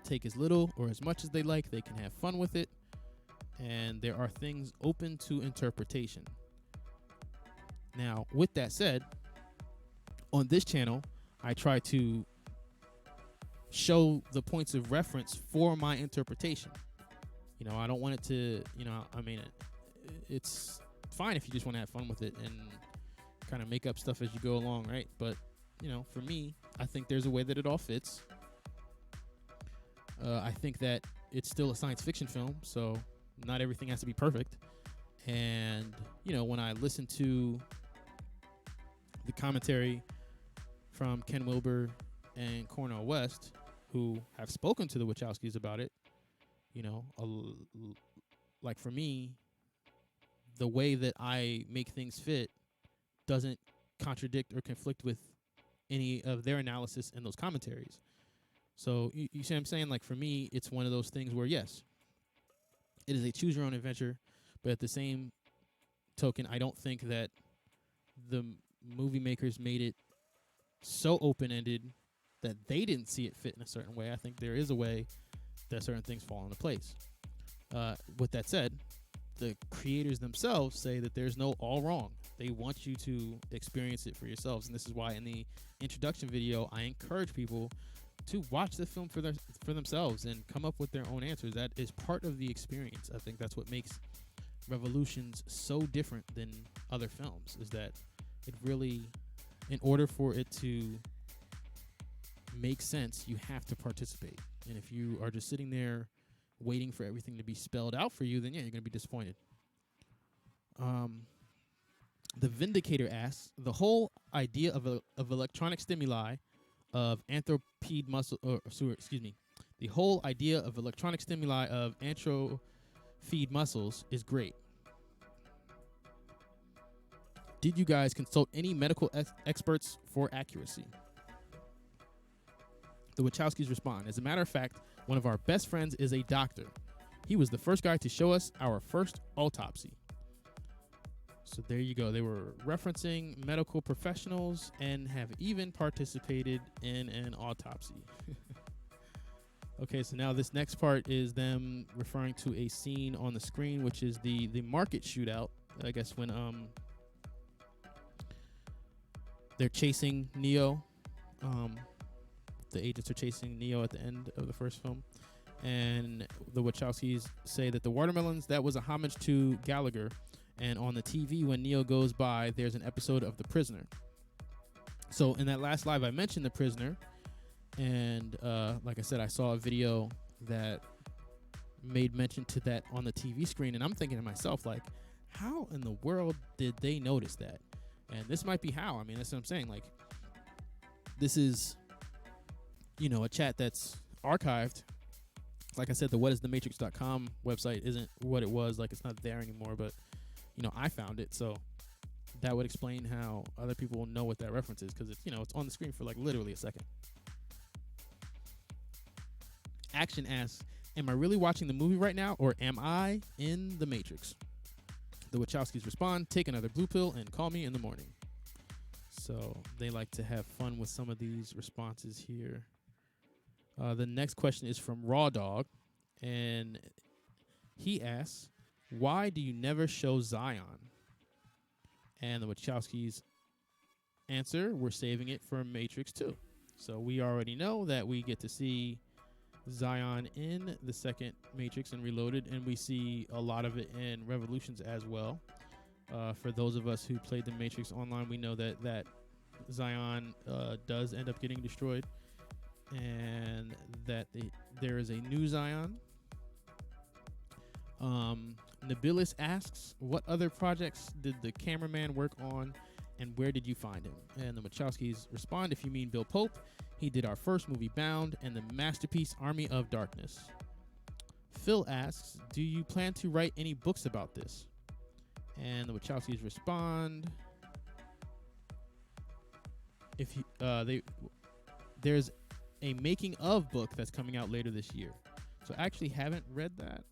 take as little or as much as they like, they can have fun with it, and there are things open to interpretation. Now, with that said, on this channel, I try to show the points of reference for my interpretation. I don't want it to, it's fine if you just want to have fun with it and kind of make up stuff as you go along, right? But, for me, I think there's a way that it all fits. I think that it's still a science fiction film, so not everything has to be perfect. And, when I listen to the commentary from Ken Wilber and Cornel West, who have spoken to the Wachowskis about it, like for me, the way that I make things fit doesn't contradict or conflict with any of their analysis in those commentaries. So you see what I'm saying? Like for me, it's one of those things where, yes, it is a choose your own adventure, but at the same token, I don't think that the movie makers made it so open-ended that they didn't see it fit in a certain way. I think there is a way that certain things fall into place. With that said, the creators themselves say that there's no all wrong. They want you to experience it for yourselves, and this is why in the introduction video, I encourage people to watch the film for themselves and come up with their own answers. That is part of the experience. I think that's what makes Revolutions so different than other films, is that it really, in order for it to make sense, you have to participate. And if you are just sitting there waiting for everything to be spelled out for you, then yeah, you're going to be disappointed. The Vindicator asks, the whole idea of electronic stimuli of anthropede muscle, the whole idea of electronic stimuli of antropede muscles is great. Did you guys consult any medical experts for accuracy? The Wachowskis respond, as a matter of fact, one of our best friends is a doctor. He was the first guy to show us our first autopsy. So there you go. They were referencing medical professionals and have even participated in an autopsy. Okay, so now this next part is them referring to a scene on the screen, which is the market shootout. I guess when they're chasing Neo. The agents are chasing Neo at the end of the first film. And the Wachowskis say that the watermelons, that was a homage to Gallagher. And on the TV, when Neo goes by, there's an episode of The Prisoner. So in that last live, I mentioned The Prisoner. And like I said, I saw a video that made mention to that on the TV screen. And I'm thinking to myself, like, how in the world did they notice that? And this might be how. I mean, that's what I'm saying. Like, this is, a chat that's archived. Like I said, the whatisthematrix.com website isn't what it was. Like, it's not there anymore. But, I found it. So that would explain how other people will know what that reference is. Because, it's on the screen for, like, literally a second. Action asks, am I really watching the movie right now, or am I in the Matrix? The Wachowskis respond, take another blue pill and call me in the morning. So they like to have fun with some of these responses here. The next question is from Raw Dog, and he asks, why do you never show Zion? And the Wachowskis answer, we're saving it for Matrix 2. So we already know that we get to see Zion in the second Matrix and Reloaded, and we see a lot of it in Revolutions as well. For those of us who played the Matrix online, we know that Zion does end up getting destroyed, and that there is a new Zion. Nabilis asks, what other projects did the cameraman work on, and where did you find him? And the Wachowskis respond, if you mean Bill Pope, he did our first movie, Bound, and the masterpiece, Army of Darkness. Phil asks, do you plan to write any books about this? And the Wachowskis respond, if you, there's a making of book that's coming out later this year. So I actually haven't read that.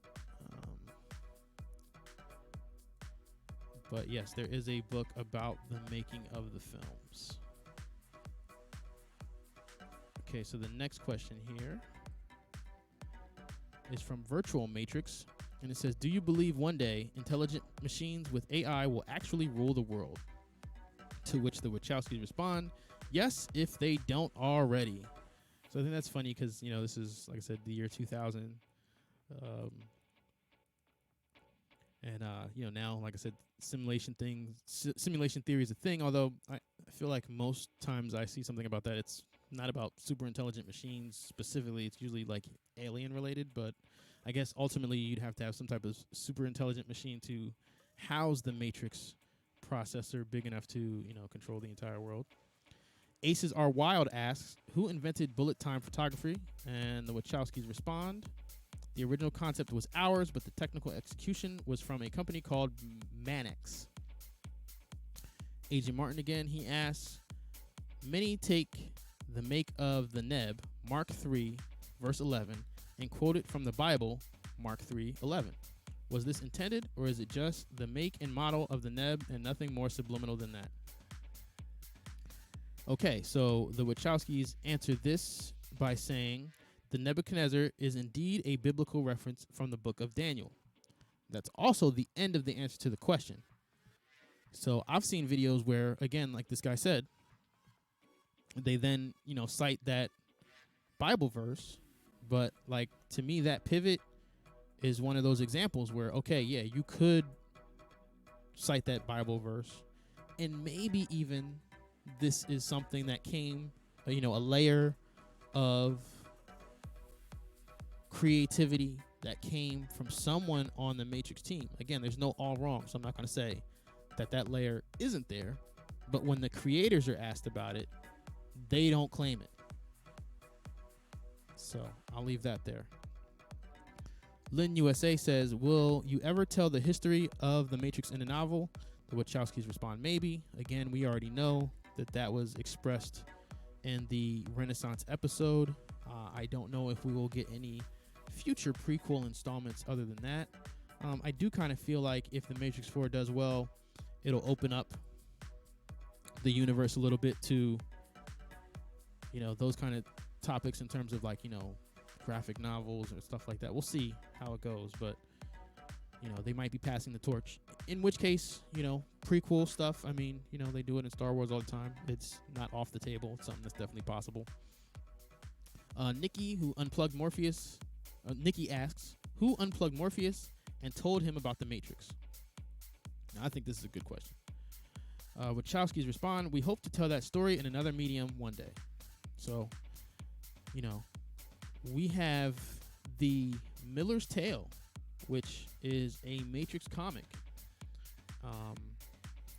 But yes, there is a book about the making of the films. Okay, so the next question here is from Virtual Matrix, and it says, do you believe one day intelligent machines with AI will actually rule the world? To which the Wachowskis respond, yes, if they don't already. So I think that's funny because, this is, like I said, the year 2000. And now, like I said, simulation theory is a thing. Although I feel like most times I see something about that, it's not about super intelligent machines specifically. It's usually like alien related. But I guess ultimately you'd have to have some type of super intelligent machine to house the matrix processor big enough to control the entire world. Aces Are Wild asks, who invented bullet time photography? And the Wachowskis respond, the original concept was ours, but the technical execution was from a company called Manix. Agent Martin again, he asks, many take the make of the Neb, Mark 3, verse 11, and quote it from the Bible, Mark 3:11. Was this intended, or is it just the make and model of the Neb and nothing more subliminal than that? Okay, so the Wachowskis answered this by saying, the Nebuchadnezzar is indeed a biblical reference from the book of Daniel. That's also the end of the answer to the question. So I've seen videos where, again, like this guy said, they then, cite that Bible verse. But, like, to me, that pivot is one of those examples where, okay, yeah, you could cite that Bible verse, and maybe even this is something that came, a layer of creativity that came from someone on the Matrix team. Again, there's no all wrong, so I'm not going to say that layer isn't there. But when the creators are asked about it, they don't claim it. So I'll leave that there. Lynn USA says, will you ever tell the history of the Matrix in a novel? The Wachowskis respond, maybe. Again, we already know that was expressed in the Renaissance episode. I don't know if we will get any future prequel installments other than that. I do kind of feel like if the Matrix 4 does well, it'll open up the universe a little bit to, those kind of topics in terms of graphic novels and stuff like that. We'll see how it goes, but they might be passing the torch. In which case, prequel stuff, they do it in Star Wars all the time. It's not off the table. It's something that's definitely possible. Nikki, who unplugged Morpheus, Nikki asks, who unplugged Morpheus and told him about the Matrix? Now, I think this is a good question. Wachowskis respond, we hope to tell that story in another medium one day. So, we have the Miller's Tale, which is a Matrix comic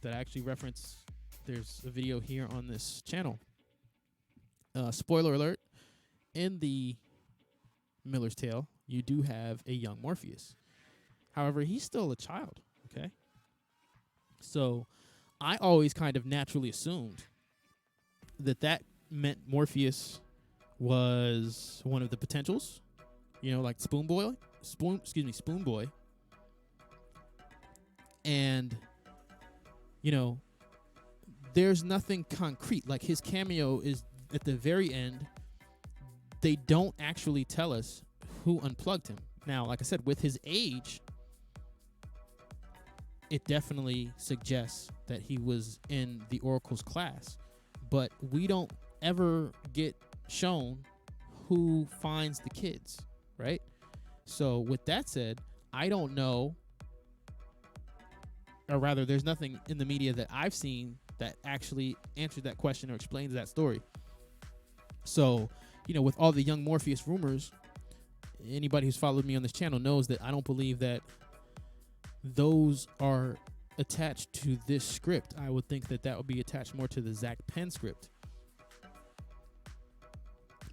that I actually reference. There's a video here on this channel. Spoiler alert, in the Miller's Tale, you do have a young Morpheus. However, he's still a child, okay? So I always kind of naturally assumed that meant Morpheus was one of the potentials, like Spoon Boy. And, there's nothing concrete. Like, his cameo is at the very end. They don't actually tell us who unplugged him. Now, like I said, with his age, it definitely suggests that he was in the Oracle's class. But we don't ever get shown who finds the kids, right? So with that said, I don't know, or rather, there's nothing in the media that I've seen that actually answered that question or explains that story. So, with all the young Morpheus rumors, anybody who's followed me on this channel knows that I don't believe that those are attached to this script. I would think that would be attached more to the Zach Penn script.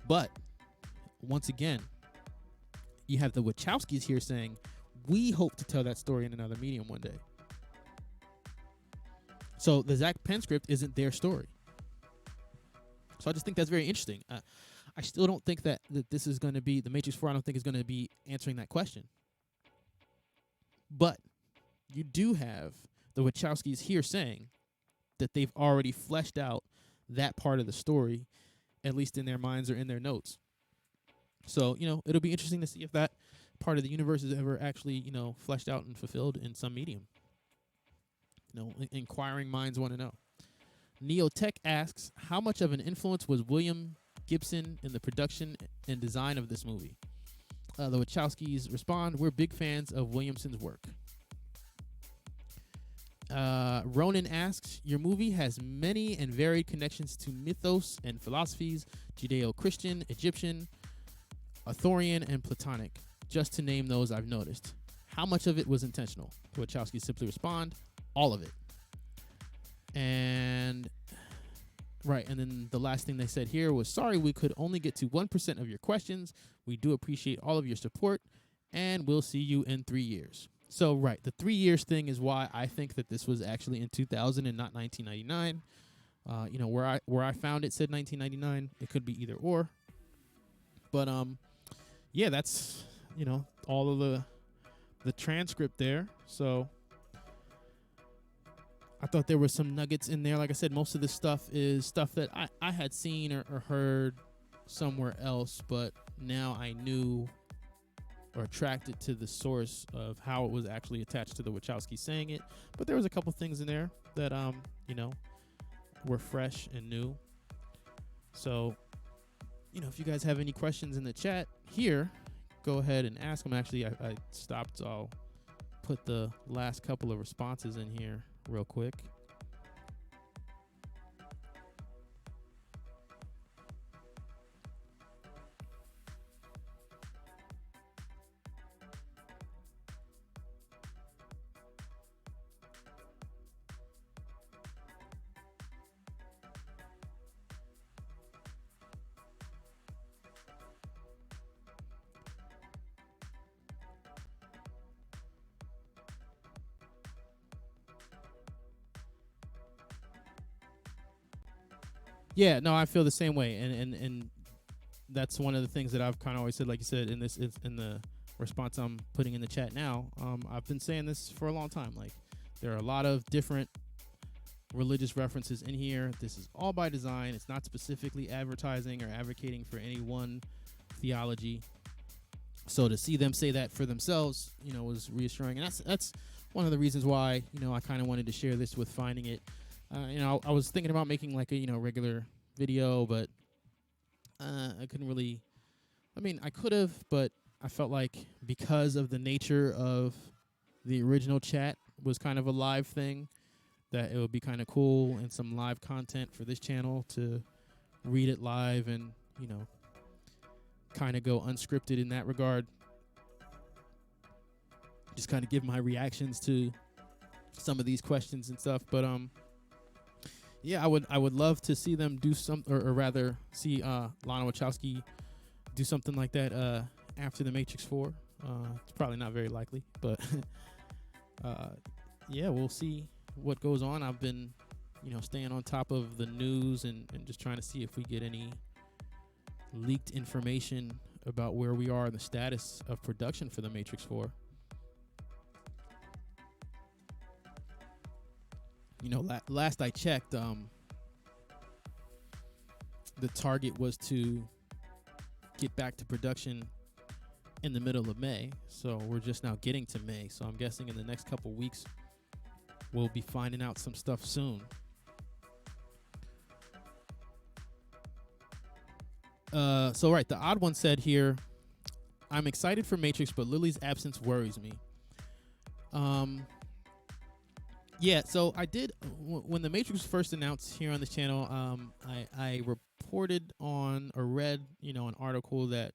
But once again, you have the Wachowskis here saying, we hope to tell that story in another medium one day. So the Zach Penn script isn't their story. So I just think that's very interesting. I still don't think that this is going to be, the Matrix 4, I don't think is going to be answering that question. But you do have the Wachowskis here saying that they've already fleshed out that part of the story, at least in their minds or in their notes. So, it'll be interesting to see if that part of the universe is ever actually, fleshed out and fulfilled in some medium. Inquiring minds want to know. Neotech asks, how much of an influence was William Gibson in the production and design of this movie? The Wachowskis respond, we're big fans of Williamson's work. Ronan asks, your movie has many and varied connections to mythos and philosophies, Judeo-Christian, Egyptian, Arthurian, and Platonic, just to name those I've noticed. How much of it was intentional? Wachowski simply respond, all of it. And then the last thing they said here was, sorry we could only get to 1% of your questions. We do appreciate all of your support, and we'll see you in 3 years. So, right, the 3 years thing is why I think that this was actually in 2000 and not 1999. Where I found it said 1999. It could be either or. But yeah, that's all of the transcript there. So I thought there were some nuggets in there. Like I said, most of this stuff is stuff that I had seen or heard somewhere else, but now I knew or attracted to the source of how it was actually attached to the Wachowski saying it. But there was a couple things in there that were fresh and new. So, if you guys have any questions in the chat here, go ahead and ask them. Actually, I stopped, so I'll put the last couple of responses in here real quick. Yeah, no, I feel the same way, and that's one of the things that I've kind of always said. Like you said in the response I'm putting in the chat now. I've been saying this for a long time. Like, there are a lot of different religious references in here. This is all by design. It's not specifically advertising or advocating for any one theology. So to see them say that for themselves, was reassuring, and that's one of the reasons why I kind of wanted to share this with Finding It. I was thinking about making like a regular video, but I couldn't really. I mean, I could have, but I felt like because of the nature of the original chat was kind of a live thing, that it would be kind of cool and some live content for this channel to read it live and kind of go unscripted in that regard. Just kind of give my reactions to some of these questions and stuff, but yeah, I would love to see them do some, or rather see Lana Wachowski do something like that after The Matrix 4. It's probably not very likely, but yeah, we'll see what goes on. I've been, staying on top of the news and just trying to see if we get any leaked information about where we are in the status of production for The Matrix 4. Last I checked, the target was to get back to production in the middle of May. So we're just now getting to May. So I'm guessing in the next couple weeks, we'll be finding out some stuff soon. So right, the odd one said here, I'm excited for Matrix, but Lily's absence worries me. Yeah, so I did, when The Matrix was first announced here on this channel, I reported on or read, an article that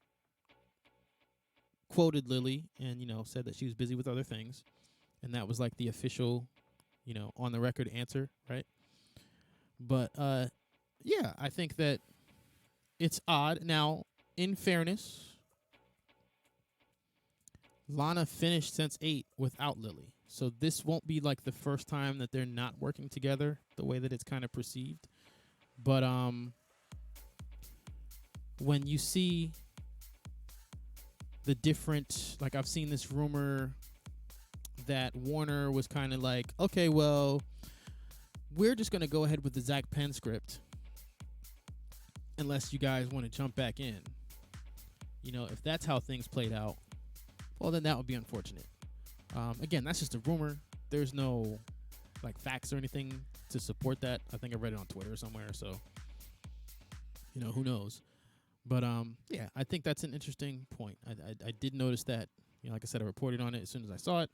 quoted Lily and, said that she was busy with other things. And that was like the official, on the record answer, right? But, yeah, I think that it's odd. Now, in fairness, Lana finished Sense 8 without Lily. So this won't be like the first time that they're not working together the way that it's kind of perceived. But when you see the different, like I've seen this rumor that Warner was kind of like, okay, well, we're just going to go ahead with the Zach Penn script unless you guys want to jump back in. If that's how things played out, well, then that would be unfortunate. Again, that's just a rumor. There's no like facts or anything to support that. I think I read it on Twitter somewhere, so who knows. But yeah, I think that's an interesting point. I did notice that. Like I said, I reported on it as soon as I saw it.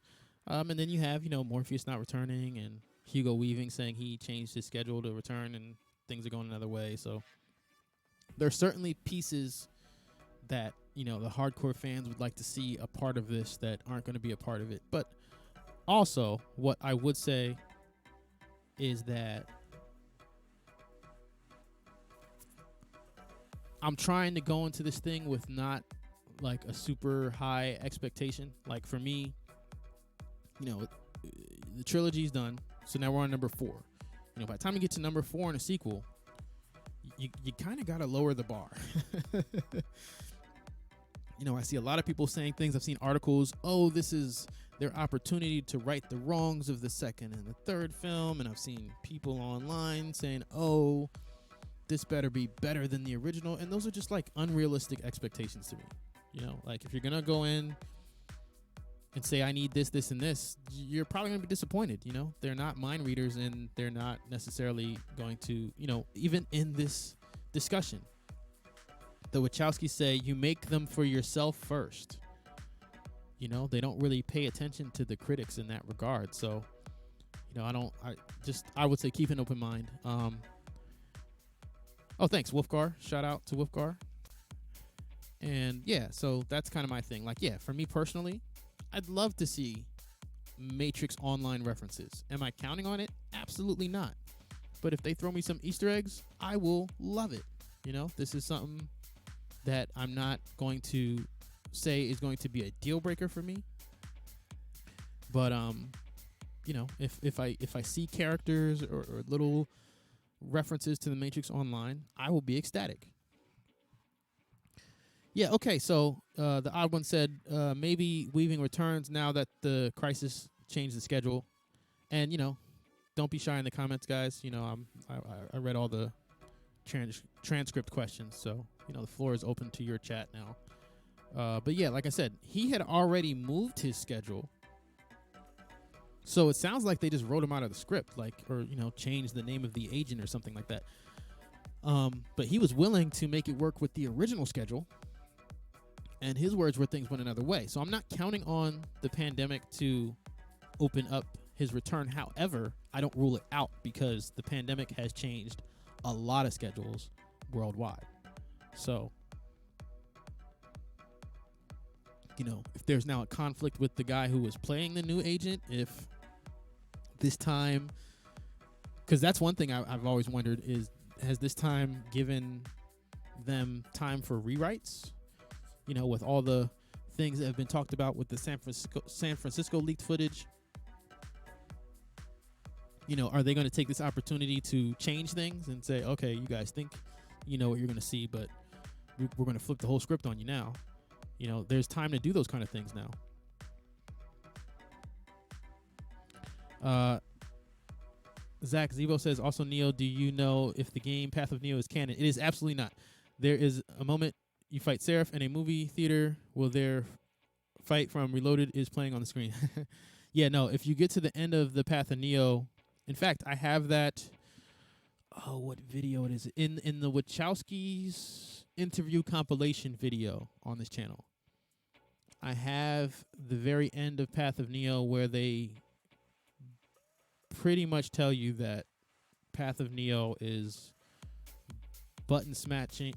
And then you have Morpheus not returning, and Hugo Weaving saying he changed his schedule to return and things are going another way. So there's certainly pieces that, the hardcore fans would like to see a part of this that aren't going to be a part of it. But also, what I would say is that I'm trying to go into this thing with not like a super high expectation. Like for me, the trilogy's done, so now we're on number 4. By the time you get to number 4 in a sequel, you kind of got to lower the bar. I see a lot of people saying things. I've seen articles, this is their opportunity to right the wrongs of the second and the third film. And I've seen people online saying, this better be better than the original. And those are just like unrealistic expectations to me. Like if you're going to go in and say, I need this, this, and this, you're probably going to be disappointed. They're not mind readers, and they're not necessarily going to, even in this discussion, the Wachowskis say you make them for yourself first. They don't really pay attention to the critics in that regard. So, I would say keep an open mind. Thanks, Wolfgar. Shout out to Wolfgar. And yeah, so that's kind of my thing. Like, yeah, for me personally, I'd love to see Matrix Online references. Am I counting on it? Absolutely not. But if they throw me some Easter eggs, I will love it. This is something that I'm not going to say is going to be a deal breaker for me. But if I see characters or little references to the Matrix Online, I will be ecstatic. Yeah, okay, so the odd one said maybe Weaving returns now that the Crisis changed the schedule. And, don't be shy in the comments, guys. I read all the transcript questions, so, the floor is open to your chat now. But, yeah, like I said, he had already moved his schedule. So it sounds like they just wrote him out of the script, or changed the name of the agent or something like that. But he was willing to make it work with the original schedule. And his words were things went another way. So I'm not counting on the pandemic to open up his return. However, I don't rule it out because the pandemic has changed a lot of schedules worldwide. So, if there's now a conflict with the guy who was playing the new agent, if this time, because that's one thing I've always wondered is, has this time given them time for rewrites? With all the things that have been talked about with the San Francisco leaked footage, are they going to take this opportunity to change things and say, okay, you guys think you know what you're going to see, but we're going to flip the whole script on you now. There's time to do those kind of things now. Zach Zevo says, also, Neo, do you know if the game Path of Neo is canon? It is absolutely not. There is a moment you fight Seraph in a movie theater. Will their fight from Reloaded is playing on the screen? Yeah, no, if you get to the end of the Path of Neo, in fact, I have that, what video it is? In the Wachowskis interview compilation video on this channel. I have the very end of Path of Neo where they pretty much tell you that Path of Neo is button smashing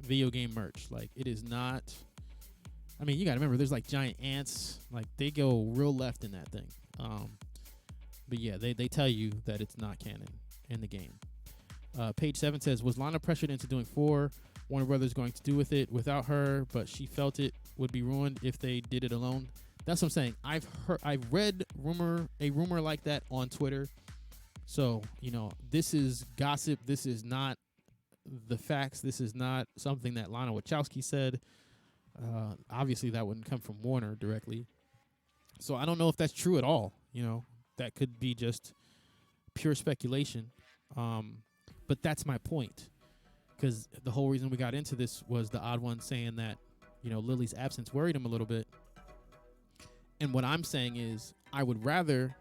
video game merch. Like, it is not. I mean, you gotta remember, there's like giant ants. Like, they go real left in that thing. But yeah, they tell you that it's not canon in the game. Page 7 says, was Lana pressured into doing 4? Warner Brothers going to do with it without her, but she felt it would be ruined if they did it alone. That's what I'm saying. I've read a rumor like that on Twitter. So, this is gossip. This is not the facts. This is not something that Lana Wachowski said. Obviously, that wouldn't come from Warner directly. So I don't know if that's true at all. That could be just pure speculation. But that's my point. Because the whole reason we got into this was the odd one saying that, Lily's absence worried him a little bit. And what I'm saying is I would rather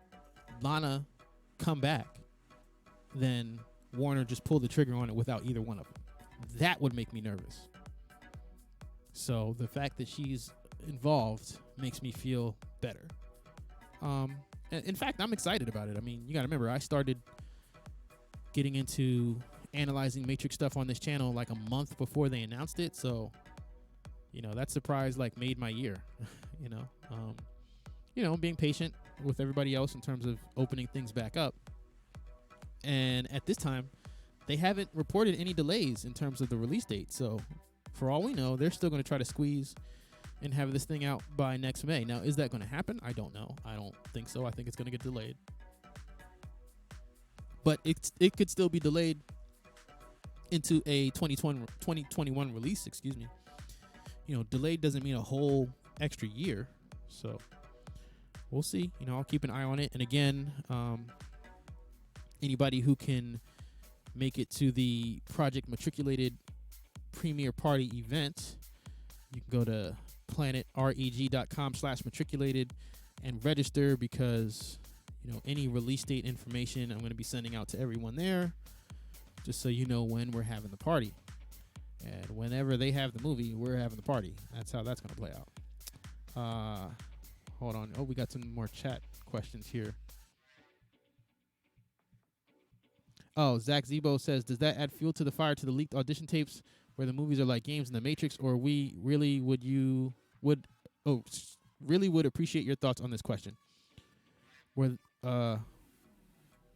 Lana come back than Warner just pull the trigger on it without either one of them. That would make me nervous. So the fact that she's involved makes me feel better. In fact, I'm excited about it. I mean, you got to remember, I started getting into analyzing Matrix stuff on this channel like a month before they announced it. So, that surprise like made my year. Being patient with everybody else in terms of opening things back up. And at this time, they haven't reported any delays in terms of the release date. So, for all we know, they're still going to try to squeeze and have this thing out by next May. Now, is that going to happen? I don't know. I don't think so. I think it's going to get delayed. But it could still be delayed into a 2021 release, excuse me. Delayed doesn't mean a whole extra year. So we'll see. I'll keep an eye on it. And again, anybody who can make it to the Project Matriculated premiere party event, you can go to planetreg.com/matriculated and register, because any release date information I'm going to be sending out to everyone there, just so you know when we're having the party. And whenever they have the movie, we're having the party. That's how that's going to play out. Hold on. Oh, we got some more chat questions here. Oh, Zach Zebo says, does that add fuel to the fire to the leaked audition tapes where the movies are like games in the Matrix, or really would appreciate your thoughts on this question. Where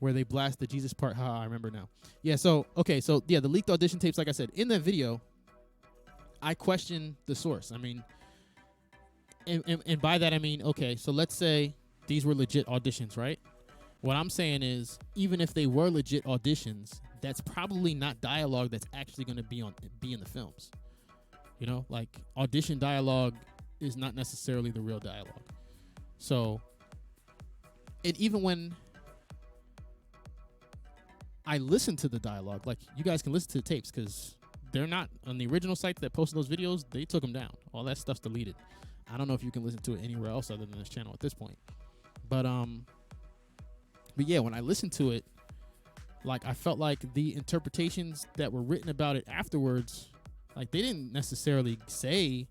they blast the Jesus part. I remember now. Yeah, the leaked audition tapes, like I said, in that video, I question the source. I mean, and by that I mean, okay, so let's say these were legit auditions, right? What I'm saying is, even if they were legit auditions, that's probably not dialogue that's actually going to be in the films. Like audition dialogue is not necessarily the real dialogue. So, and even when I listen to the dialogue, like you guys can listen to the tapes, because they're not on the original site that posted those videos. They took them down. All that stuff's deleted. I don't know if you can listen to it anywhere else other than this channel at this point. But yeah, when I listened to it, like I felt like the interpretations that were written about it afterwards, like they didn't necessarily say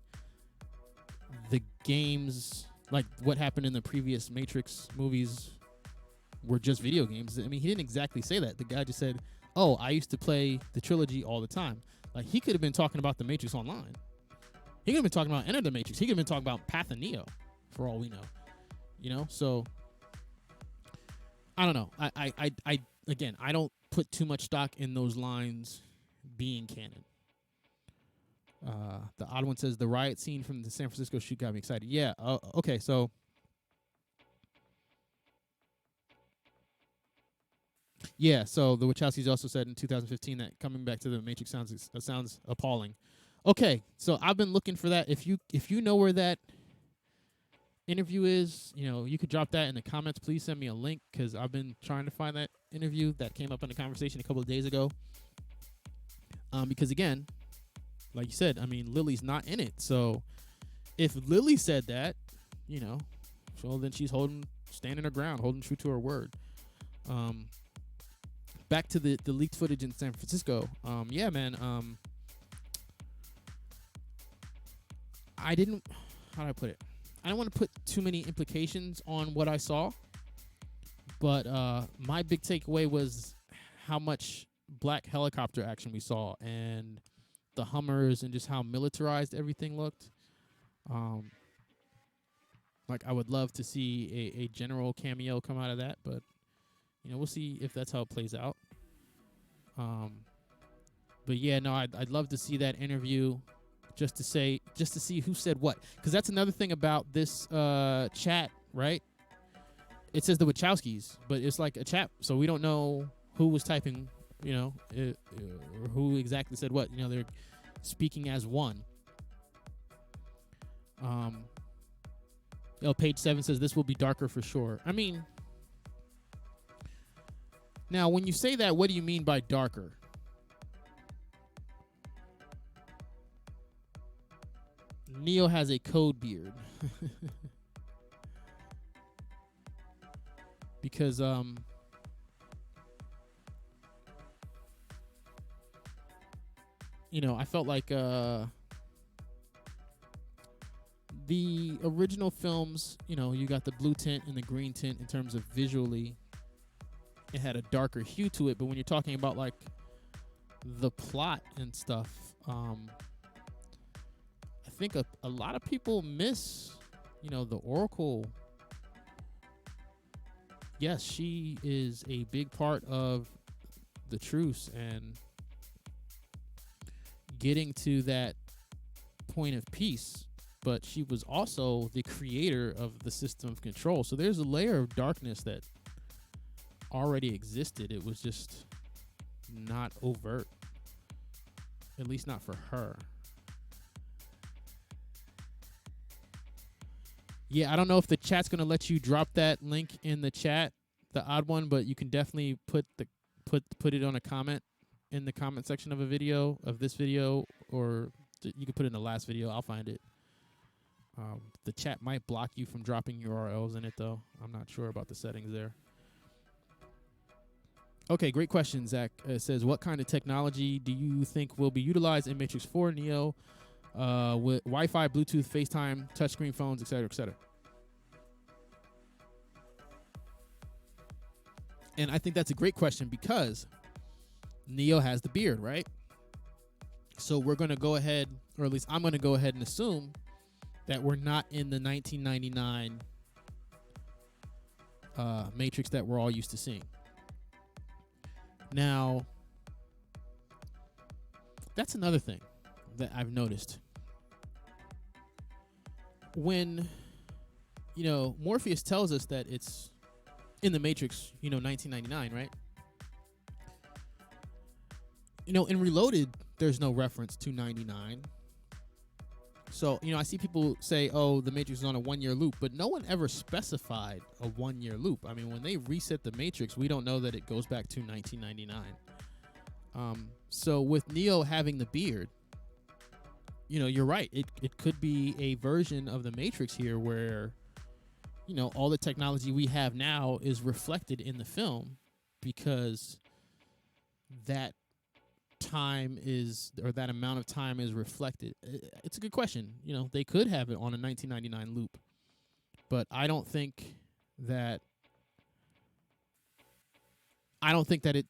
the games, like what happened in the previous Matrix movies were just video games. I mean, he didn't exactly say that. The guy just said, oh, I used to play the trilogy all the time. Like, he could have been talking about the Matrix Online. He could have been talking about Enter the Matrix. He could have been talking about Path of Neo, for all we know. So I don't know. I again, I don't put too much stock in those lines being canon. The odd one says the riot scene from the San Francisco shoot got me excited. Yeah. Okay. So yeah. So the Wachowskis also said in 2015 that coming back to the Matrix sounds appalling. Okay. So I've been looking for that. If you know where that interview is, you could drop that in the comments. Please send me a link, because I've been trying to find that interview that came up in the conversation a couple of days ago. Because again, like you said, I mean, Lily's not in it. So if Lily said that, well, then she's standing her ground, holding true to her word. Back to the leaked footage in San Francisco. Yeah, man. How do I put it? I don't want to put too many implications on what I saw, but my big takeaway was how much black helicopter action we saw, and the Hummers, and just how militarized everything looked. Like, I would love to see a general cameo come out of that, but we'll see if that's how it plays out. But yeah, no, I'd love to see that interview, just to see who said what, because that's another thing about this chat, right? It says the Wachowskis, but it's like a chat, so we don't know who was typing, or who exactly said what. They're speaking as one. Page 7 says this will be darker for sure. I mean, now when you say that, what do you mean by darker? Neo has a code beard. Because I felt like the original films, you got the blue tint and the green tint in terms of visually. It had a darker hue to it, but when you're talking about like the plot and stuff, I think a lot of people miss, the Oracle. Yes, she is a big part of the truce and getting to that point of peace, but she was also the creator of the system of control. So there's a layer of darkness that already existed. It was just not overt, at least not for her. Yeah, I don't know if the chat's going to let you drop that link in the chat, the odd one, but you can definitely put it on a comment in the comment section of this video, or you can put it in the last video. I'll find it. The chat might block you from dropping URLs in it, though. I'm not sure about the settings there. Okay, great question, Zach. It says, what kind of technology do you think will be utilized in Matrix 4 Neo? With Wi-Fi, Bluetooth, FaceTime, touchscreen phones, etc., etc. And I think that's a great question because Neo has the beard, right? So we're going to go ahead, or at least I'm going to go ahead and assume that we're not in the 1999 Matrix that we're all used to seeing. Now, that's another thing that I've noticed. When, Morpheus tells us that it's in the Matrix, 1999, right? In Reloaded, there's no reference to 99. So, I see people say, oh, the Matrix is on a 1-year loop, but no one ever specified a 1-year loop. I mean, when they reset the Matrix, we don't know that it goes back to 1999. So with Neo having the beard, you're right. It could be a version of the Matrix here where, all the technology we have now is reflected in the film because that time is, or that amount of time is reflected. It's a good question. They could have it on a 1999 loop, but I don't think that it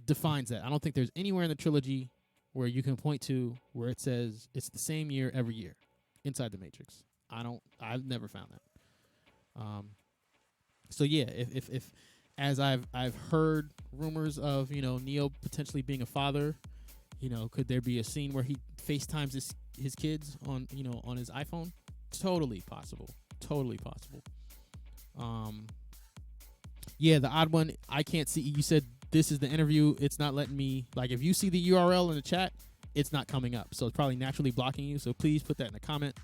defines that. I don't think there's anywhere in the trilogy where you can point to where it says it's the same year every year inside the Matrix. I've never found that. So yeah, if as I've heard rumors of, Neo potentially being a father, could there be a scene where he FaceTimes his kids on, on his iPhone? Totally possible. Totally possible. Yeah, the odd one, I can't see. You said this is the interview. It's not letting me, like, if you see the URL in the chat, it's not coming up. So it's probably naturally blocking you. So please put that in the comment.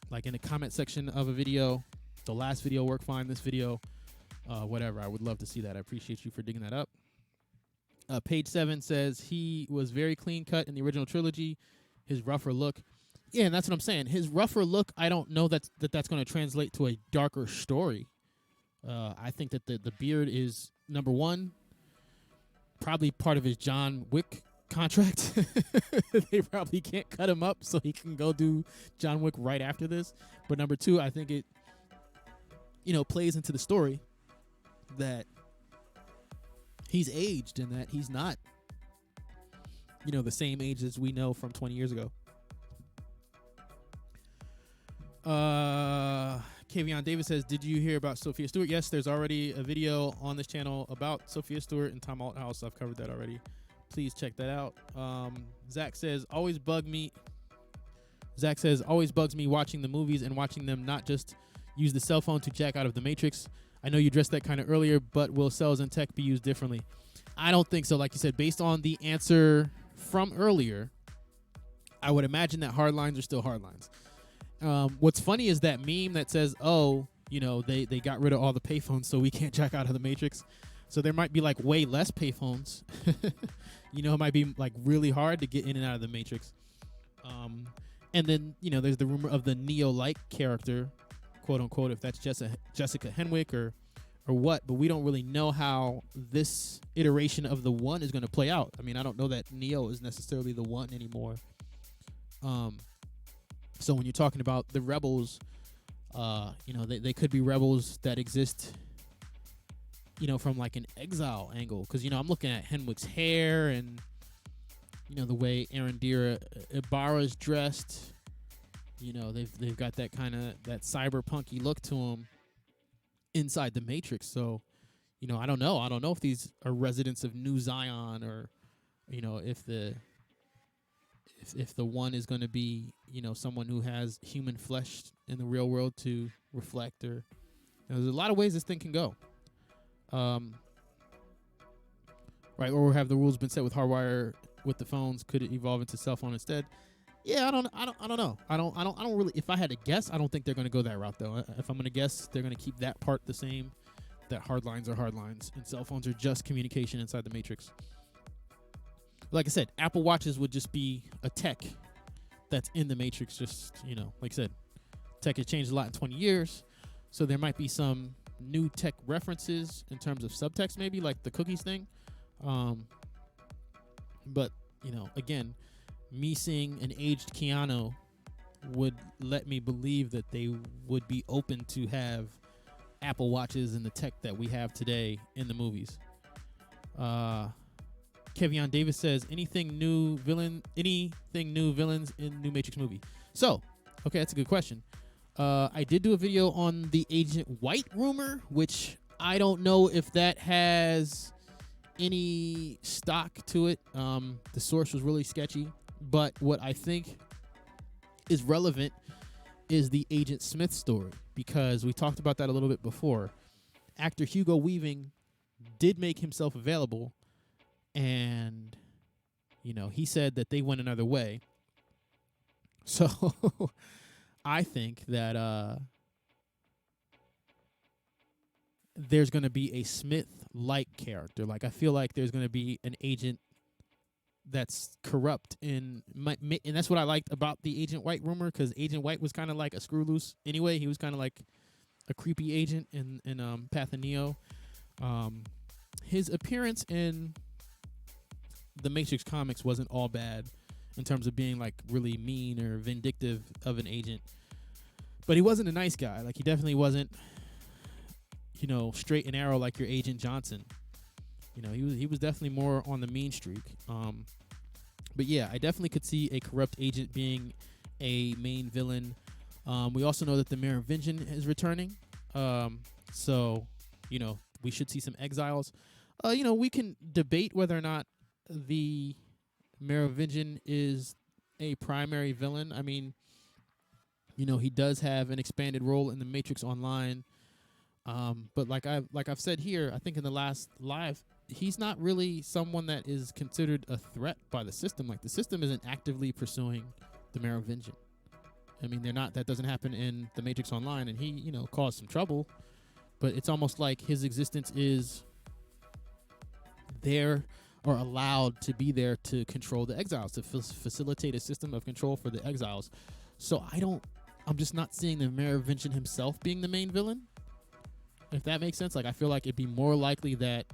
Like in the comment section of a video. The last video worked fine. This video, whatever. I would love to see that. I appreciate you for digging that up. Page 7 says he was very clean cut in the original trilogy. His rougher look. Yeah, and that's what I'm saying. His rougher look, I don't know that's going to translate to a darker story. I think that the beard is, number one, probably part of his John Wick contract. They probably can't cut him up so he can go do John Wick right after this. But number two, I think it, plays into the story that he's aged and that he's not, the same age as we know from 20 years ago. Kavion David says, did you hear about Sophia Stewart? Yes, there's already a video on this channel about Sophia Stewart and Tom Althouse. I've covered that already. Please check that out. Zach says, always bugs me watching the movies and watching them not just use the cell phone to jack out of the Matrix. I know you addressed that kind of earlier, but will cells and tech be used differently? I don't think so. Like you said, based on the answer from earlier, I would imagine that hard lines are still hard lines. What's funny is that meme that says, they got rid of all the payphones so we can't jack out of the Matrix. So there might be like way less payphones. It might be like really hard to get in and out of the Matrix. And then, there's the rumor of the Neo-like character, quote unquote, if that's Jessica Henwick or what, but we don't really know how this iteration of the one is going to play out. I mean, I don't know that Neo is necessarily the one anymore. So when you're talking about the rebels, they could be rebels that exist, from like an exile angle. Because, I'm looking at Henwick's hair and, the way Arundira Ibarra's dressed. They've got that kind of that cyberpunky look to them inside the Matrix. So, I don't know. I don't know if these are residents of New Zion, or, if the one is going to be, someone who has human flesh in the real world to reflect. Or there's a lot of ways this thing can go. Right, or have the rules been set with hardwire with the phones? Could it evolve into cell phone instead? Yeah, I don't know. I don't really. If I had to guess, I don't think they're going to go that route though. If I'm going to guess, they're going to keep that part the same. That hard lines are hard lines, and cell phones are just communication inside the Matrix. Like I said, Apple Watches would just be a tech that's in the Matrix. Just, like I said, tech has changed a lot in 20 years, so there might be some new tech references in terms of subtext, maybe like the cookies thing. But again, me seeing an aged Keanu would let me believe that they would be open to have Apple Watches and the tech that we have today in the movies. Kevion Davis says, anything new villains in new Matrix movie? So, okay, that's a good question. I did do a video on the Agent White rumor, which I don't know if that has any stock to it. The source was really sketchy, but what I think is relevant is the Agent Smith story, because we talked about that a little bit before. Actor Hugo Weaving did make himself available, and he said that they went another way. So I think that there's going to be a Smith-like character. Like, I feel like there's going to be an agent that's corrupt, and that's what I liked about the Agent White rumor, because Agent White was kind of like a screw loose anyway. He was kind of like a creepy agent in Path of Neo. His appearance in the Matrix comics wasn't all bad in terms of being like really mean or vindictive of an agent, but he wasn't a nice guy. Like, he definitely wasn't, straight and narrow like your Agent Johnson. He was definitely more on the mean streak. But yeah, I definitely could see a corrupt agent being a main villain. We also know that the Merovingian is returning. So, we should see some exiles. We can debate whether or not the Merovingian is a primary villain. I mean, he does have an expanded role in the Matrix Online. But like I've said here, I think in the last live, he's not really someone that is considered a threat by the system. Like, the system isn't actively pursuing the Merovingian. I mean, they're not. That doesn't happen in the Matrix Online, and he, caused some trouble. But it's almost like his existence is there, or allowed to be there, to control the exiles, to facilitate a system of control for the exiles. So I'm just not seeing the Merovingian himself being the main villain, if that makes sense. Like, I feel like it'd be more likely that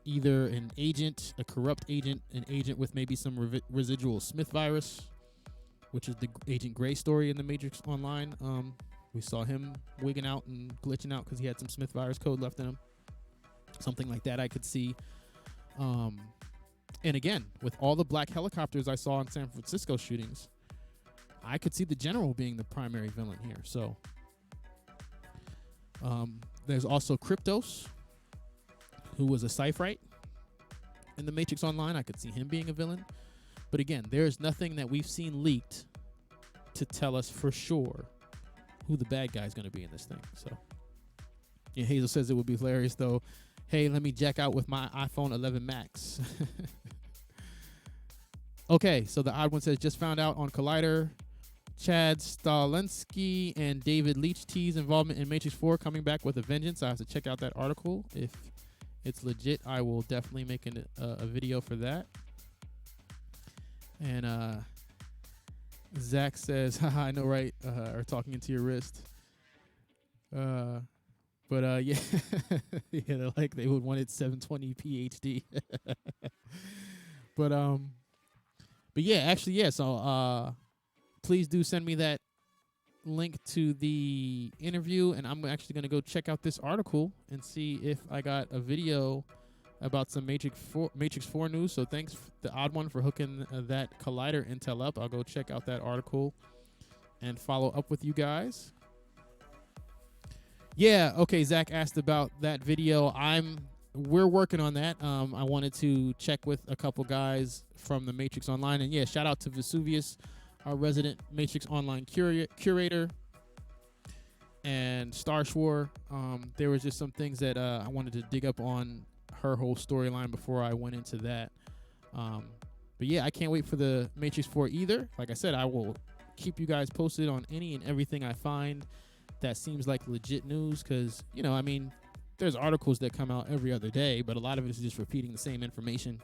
either an agent, a corrupt agent, an agent with maybe some residual Smith virus, which is the Agent Gray story in the Matrix Online. We saw him wigging out and glitching out because he had some Smith virus code left in him. Something like that I could see. And again, with all the black helicopters I saw in San Francisco shootings, I could see the General being the primary villain here. So there's also Kryptos, who was a Cypherite in the Matrix Online. I could see him being a villain. But again, there's nothing that we've seen leaked to tell us for sure who the bad guy is going to be in this thing. So, yeah, Hazel says it would be hilarious, though. Hey, let me jack out with my iPhone 11 Max. Okay, so the odd one says, just found out on Collider, Chad Stahelski and David Leitch T's involvement in Matrix 4 coming back with a vengeance. I have to check out that article. If it's legit, I will definitely make a video for that. And Zach says, haha, I know, right? Or talking into your wrist. Yeah. Yeah, they're like, they would want it 720 PhD. But yeah, actually, yeah. So please do send me that link to the interview, and I'm actually going to go check out this article and see if I got a video about some Matrix 4 news. So thanks, The Odd One, for hooking that Collider intel up. I'll go check out that article and follow up with you guys. Yeah, okay, Zach asked about that video. We're working on that. I wanted to check with a couple guys from the Matrix Online. And yeah, shout out to Vesuvius, our resident Matrix Online curator, and Starshore. There was just some things that I wanted to dig up on her whole storyline before I went into that. But yeah, I can't wait for the Matrix 4 either. Like I said, I will keep you guys posted on any and everything I find that seems like legit news, because, you know, I mean, there's articles that come out every other day, but a lot of it is just repeating the same information.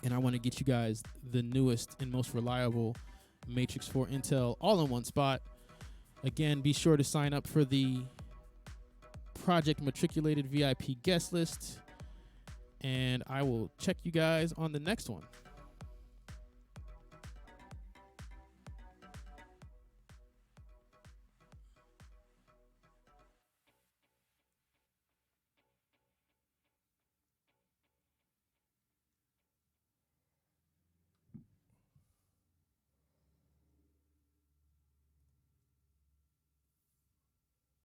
And I want to get you guys the newest and most reliable Matrix 4 intel all in one spot. Again, be sure to sign up for the Project Matriculated VIP guest list, and I will check you guys on the next one.